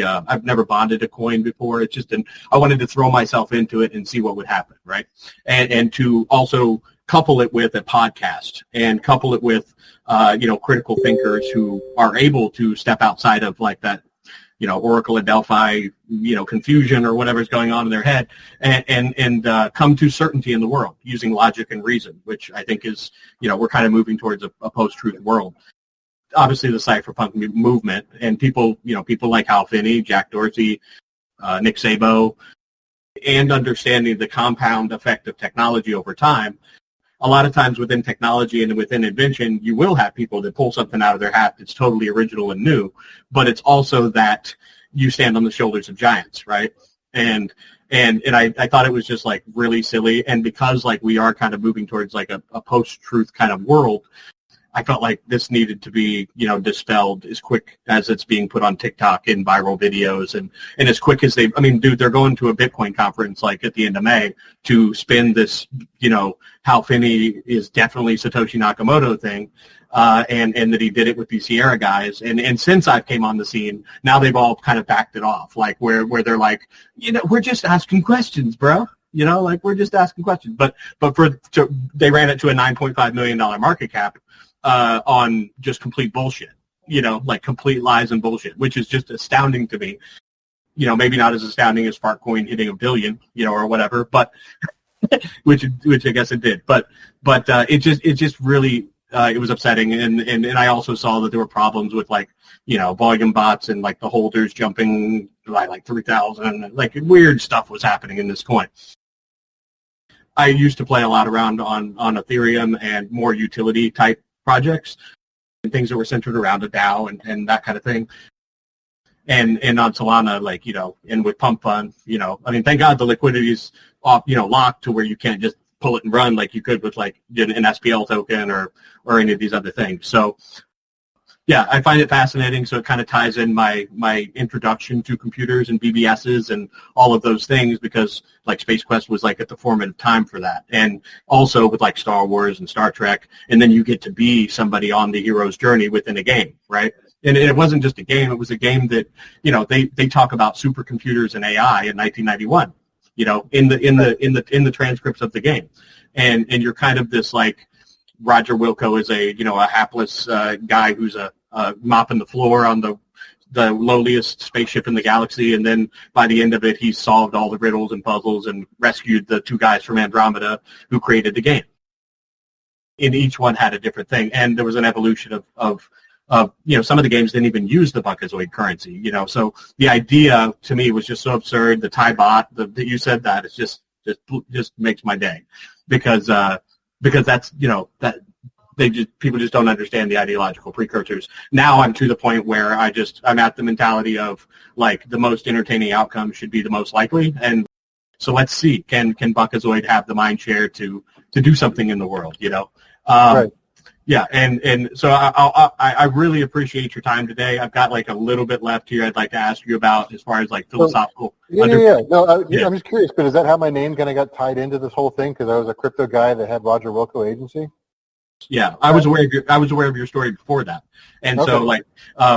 I've never bonded a coin before. It's just I wanted to throw myself into it and see what would happen, right? And to also couple it with a podcast and couple it with, critical thinkers who are able to step outside of like that, Oracle and Delphi, confusion or whatever's going on in their head, and come to certainty in the world using logic and reason, which I think is, we're kind of moving towards a post-truth world. Obviously, the cypherpunk movement and people like Hal Finney, Jack Dorsey, Nick Szabo, and understanding the compound effect of technology over time. A lot of times within technology and within invention, you will have people that pull something out of their hat that's totally original and new, but it's also that you stand on the shoulders of giants, right? And I thought it was just like really silly. And because like we are kind of moving towards like a post-truth kind of world, I felt like this needed to be, dispelled as quick as it's being put on TikTok in viral videos and as quick as they're going to a Bitcoin conference like at the end of May to spin this, Hal Finney is definitely Satoshi Nakamoto thing, and that he did it with these Sierra guys. And since I came on the scene, now they've all kind of backed it off, like where they're like, we're just asking questions, bro. We're just asking questions. But they ran it to a $9.5 million market cap. On just complete bullshit, like complete lies and bullshit, which is just astounding to me. Maybe not as astounding as Fartcoin hitting $1 billion, or whatever, but which I guess it did. But it just really it was upsetting, and I also saw that there were problems with like volume bots and like the holders jumping by like 3,000, like weird stuff was happening in this coin. I used to play a lot around on Ethereum and more utility type projects and things that were centered around a DAO and that kind of thing. And on Solana, like, and with Pump Fund, thank God the liquidity is off, locked to where you can't just pull it and run like you could with like an SPL token or any of these other things. So yeah, I find it fascinating. So it kind of ties in my introduction to computers and BBSs and all of those things, because like Space Quest was like at the formative time for that. And also with like Star Wars and Star Trek, and then you get to be somebody on the hero's journey within a game, right? And it wasn't just a game; it was a game that they talk about supercomputers and AI in 1991, in the transcripts of the game, and you're kind of this like. Roger Wilco is a hapless guy who's mopping the floor on the lowliest spaceship in the galaxy, and then by the end of it, he's solved all the riddles and puzzles and rescued the two guys from Andromeda who created the game. And each one had a different thing, and there was an evolution of some of the games didn't even use the Buckazoid currency. So the idea to me was just so absurd. The Thai bot that you said that it's just makes my day, because that's that people just don't understand the ideological precursors. Now I'm to the point where I'm at the mentality of like the most entertaining outcome should be the most likely, and so let's see, can Buckazoid have the mind share to do something in the world, Right. Yeah, and so I really appreciate your time today. I've got like a little bit left here. I'd like to ask you about as far as like philosophical. Yeah. No, I'm just curious, but is that how my name kind of got tied into this whole thing? Because I was a crypto guy that had Roger Wilco agency. Yeah, I was aware of your story before that, and okay. So like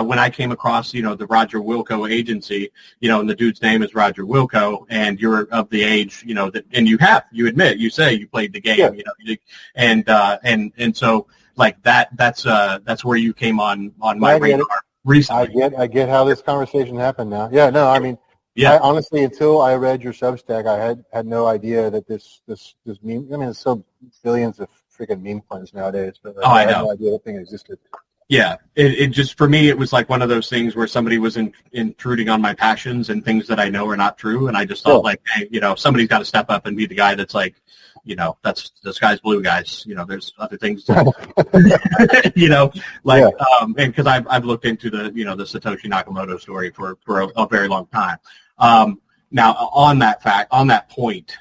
when I came across the Roger Wilco agency, and the dude's name is Roger Wilco, and you're of the age that, and you admit you say you played the game, yeah. And so like that's where you came on my radar recently. I get how this conversation happened now. Yeah, no, I mean. Yeah. I, honestly, until I read your Substack, I had no idea that this meme. I mean, it's so billions of freaking meme coins nowadays, but I had no idea that thing existed. Yeah, it just, for me, it was like one of those things where somebody was intruding on my passions and things that I know are not true, and I just thought, like, hey, somebody's got to step up and be the guy that's like, that's the sky's blue, guys. There's other things, and because I've looked into the Satoshi Nakamoto story for a very long time. Now, on that point,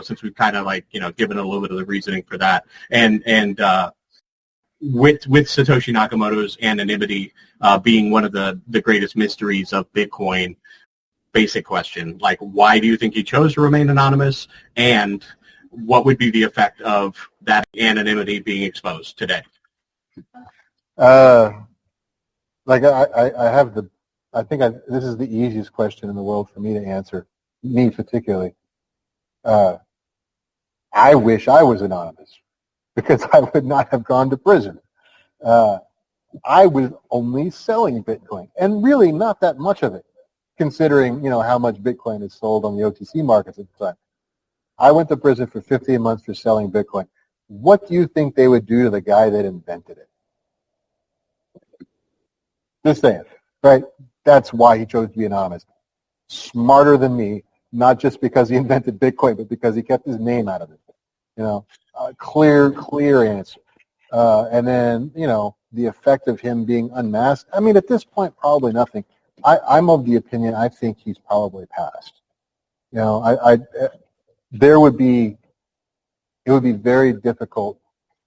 since we've kind of like given a little bit of the reasoning for that, and with Satoshi Nakamoto's anonymity being one of the greatest mysteries of Bitcoin, basic question, like, why do you think he chose to remain anonymous, and what would be the effect of that anonymity being exposed today? Like I think this is the easiest question in the world for me to answer, me particularly. I wish I was anonymous because I would not have gone to prison. I was only selling Bitcoin, and really not that much of it, considering how much Bitcoin is sold on the OTC markets at the time. I went to prison for 15 months for selling Bitcoin. What do you think they would do to the guy that invented it? Just saying, right? That's why he chose to be anonymous. Smarter than me, not just because he invented Bitcoin, but because he kept his name out of it. Clear answer. And then, the effect of him being unmasked. I mean, at this point, probably nothing. I'm of the opinion, I think he's probably passed. It would be very difficult,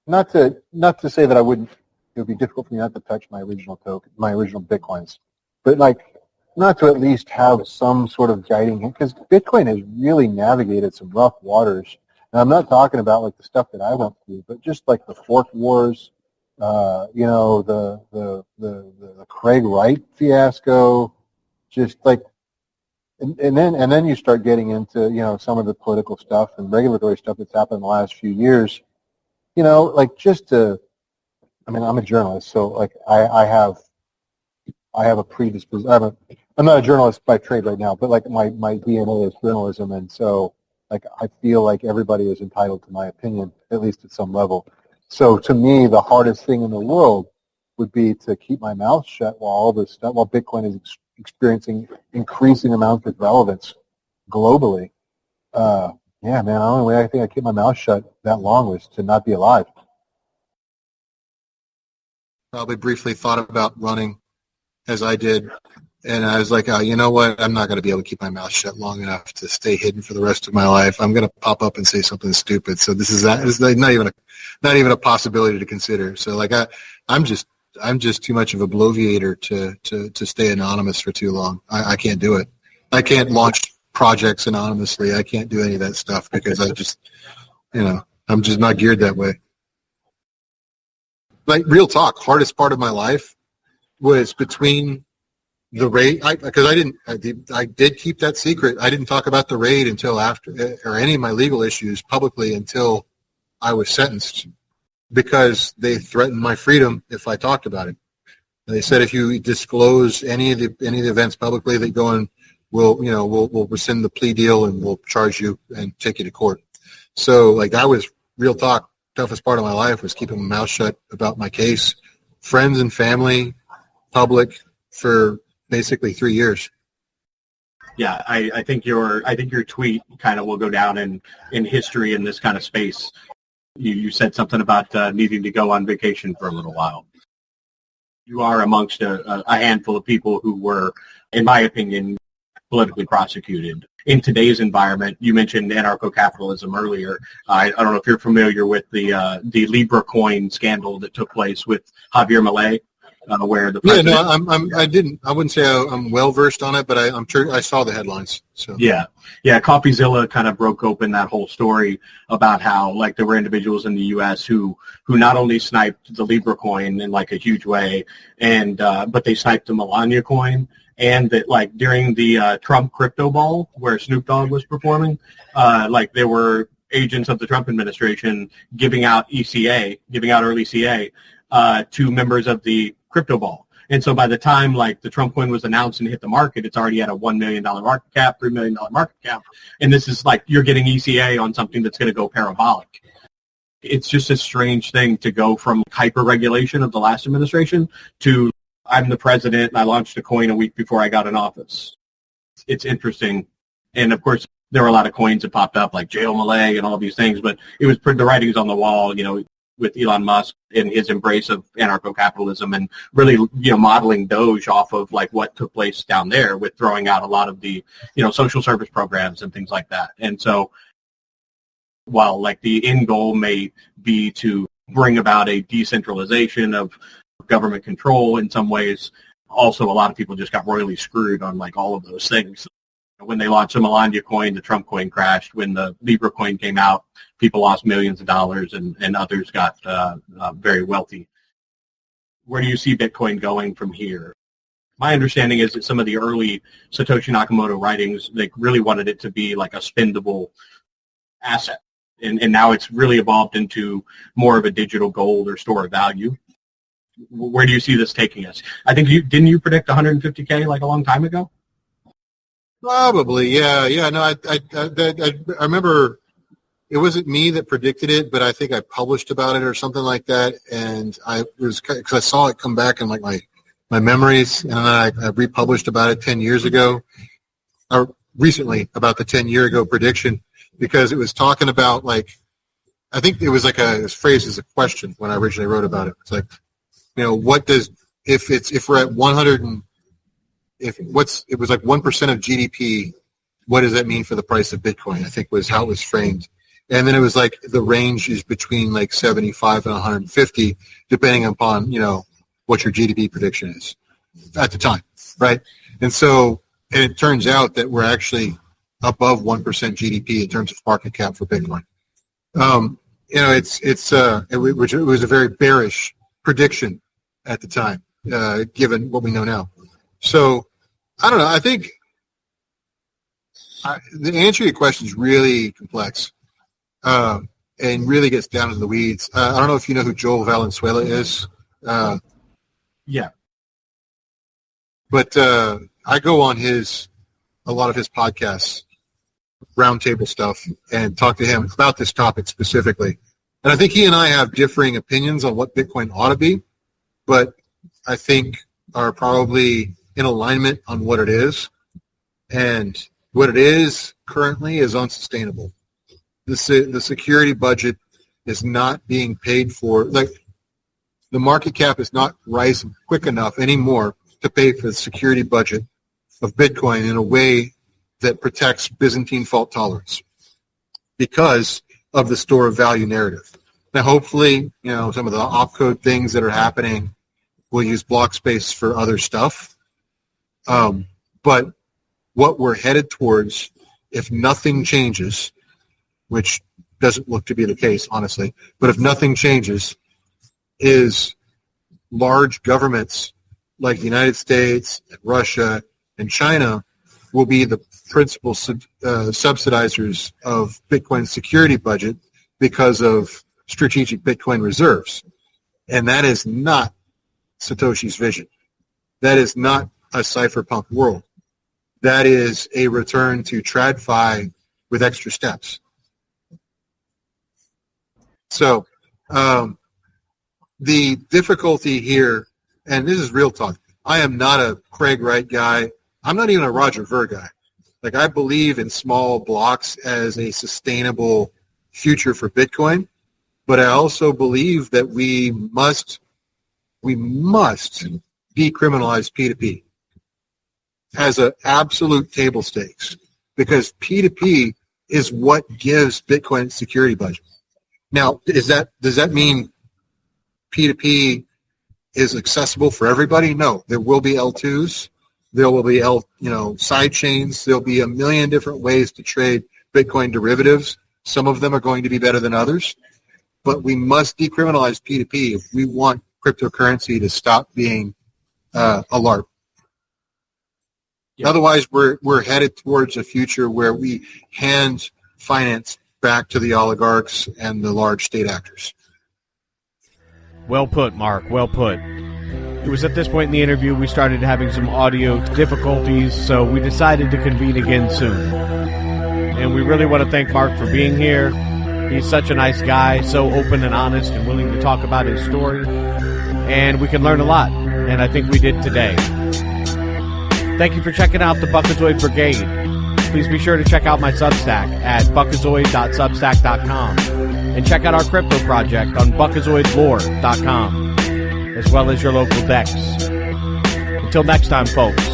not to say that I wouldn't, it would be difficult for me not to touch my original token, my original Bitcoins, but not to at least have some sort of guiding, because Bitcoin has really navigated some rough waters. And I'm not talking about the stuff that I went through, but just the fork wars, the Craig Wright fiasco, just and then you start getting into some of the political stuff and regulatory stuff that's happened in the last few years. I'm a journalist, so I have a predisposition. I'm not a journalist by trade right now, but my DNA is journalism, and so I feel like everybody is entitled to my opinion, at least at some level. So to me, the hardest thing in the world would be to keep my mouth shut while Bitcoin is experiencing increasing amounts of relevance globally. Yeah, man, the only way I think I keep my mouth shut that long was to not be alive. Probably briefly thought about running as I did, and I was like, you know what, I'm not going to be able to keep my mouth shut long enough to stay hidden for the rest of my life. I'm going to pop up and say something stupid. So this is not even a possibility to consider. So I'm just too much of a bloviator to stay anonymous for too long. I can't do it. I can't launch projects anonymously. I can't do any of that stuff because I'm just not geared that way. Real talk, hardest part of my life was between the raid, because I did keep that secret. I didn't talk about the raid until after, or any of my legal issues publicly until I was sentenced, because they threatened my freedom if I talked about it. And they said if you disclose any of the events publicly, they go and we'll rescind the plea deal and we'll charge you and take you to court. So that was real talk. Toughest part of my life was keeping my mouth shut about my case. Friends and family, public, for basically 3 years. Yeah, I think your tweet kind of will go down in history in this kind of space. You said something about needing to go on vacation for a little while. You are amongst a handful of people who were, in my opinion, politically prosecuted. In today's environment, you mentioned anarcho-capitalism earlier. I don't know if you're familiar with the Libra coin scandal that took place with Javier Milei. Where the president... I wouldn't say I'm well versed on it, but I'm sure I saw the headlines. So yeah, CoffeeZilla kind of broke open that whole story about how there were individuals in the U.S. who not only sniped the Libra coin in a huge way, and but they sniped the Melania coin, and that during the Trump crypto ball where Snoop Dogg was performing, there were agents of the Trump administration giving out early CA to members of the crypto ball. And so by the time the Trump coin was announced and hit the market, it's already at a $1 million market cap, $3 million market cap. And this is you're getting ECA on something that's going to go parabolic. It's just a strange thing to go from hyper-regulation of the last administration to I'm the president and I launched a coin a week before I got in office. It's interesting. And of course, there were a lot of coins that popped up like Jail Malay and all these things, but it was the writings on the wall, with Elon Musk and his embrace of anarcho-capitalism and really, modeling Doge off of what took place down there with throwing out a lot of the, social service programs and things like that. And so while the end goal may be to bring about a decentralization of government control in some ways. Also, a lot of people just got royally screwed on like all of those things. When they launched the Melania coin, the Trump coin crashed. When the Libra coin came out, people lost millions of dollars, and others got very wealthy. Where do you see Bitcoin going from here? My understanding is that some of the early Satoshi Nakamoto writings, they really wanted it to be like a spendable asset. And now it's really evolved into more of a digital gold or store of value. Where do you see this taking us? I think didn't you predict 150K like a long time ago? Probably, yeah. No, I remember it wasn't me that predicted it, but I think I published about it or something like that, and because I saw it come back in like my memories, and then I republished about it 10 years ago, or recently about the 10-year ago prediction, because it was talking about like, I think it was like it was phrased as a question when I originally wrote about it. It's like, what does if we're at 100 and it was like 1% of GDP, what does that mean for the price of Bitcoin? I think was how it was framed. And then it was like the range is between like 75 and 150, depending upon, what your GDP prediction is at the time, right? And it turns out that we're actually above 1% GDP in terms of market cap for Bitcoin. It was a very bearish prediction at the time, given what we know now. So, I don't know. I think the answer to your question is really complex and really gets down to the weeds. I don't know if you know who Joel Valenzuela is. Yeah. But I go on a lot of his podcasts, roundtable stuff, and talk to him about this topic specifically. And I think he and I have differing opinions on what Bitcoin ought to be, but I think are probably in alignment on what it is. And what it is currently is unsustainable. The security budget is not being paid for. Like, the market cap is not rising quick enough anymore to pay for the security budget of Bitcoin in a way that protects Byzantine fault tolerance because of the store of value narrative. Now, hopefully, some of the opcode things that are happening will use block space for other stuff. But what we're headed towards, if nothing changes, which doesn't look to be the case, honestly, but if nothing changes, is large governments like the United States, and Russia, and China will be the principal subsidizers of Bitcoin's security budget because of strategic Bitcoin reserves. And that is not Satoshi's vision. That is not a cypherpunk world. That is a return to TradFi with extra steps. So the difficulty here, and this is real talk, I am not a Craig Wright guy. I'm not even a Roger Ver guy. Like, I believe in small blocks as a sustainable future for Bitcoin, but I also believe that we must decriminalize P2P as an absolute table stakes, because P2P is what gives Bitcoin its security budget. Now, does that mean P2P is accessible for everybody? No. There will be L2s. There will be side chains. There'll be a million different ways to trade Bitcoin derivatives. Some of them are going to be better than others. But we must decriminalize P2P if we want cryptocurrency to stop being a LARP. Yeah. Otherwise, we're headed towards a future where we hand finance back to the oligarchs and the large state actors. Well put, Mark. Well put. It was at this point in the interview we started having some audio difficulties, so we decided to convene again soon. And we really want to thank Mark for being here. He's such a nice guy, so open and honest and willing to talk about his story. And we can learn a lot, and I think we did today. Thank you for checking out the Buckazoid Brigade. Please be sure to check out my Substack at buckazoid.substack.com and check out our crypto project on buckazoidlore.com, as well as your local DEX. Until next time, folks,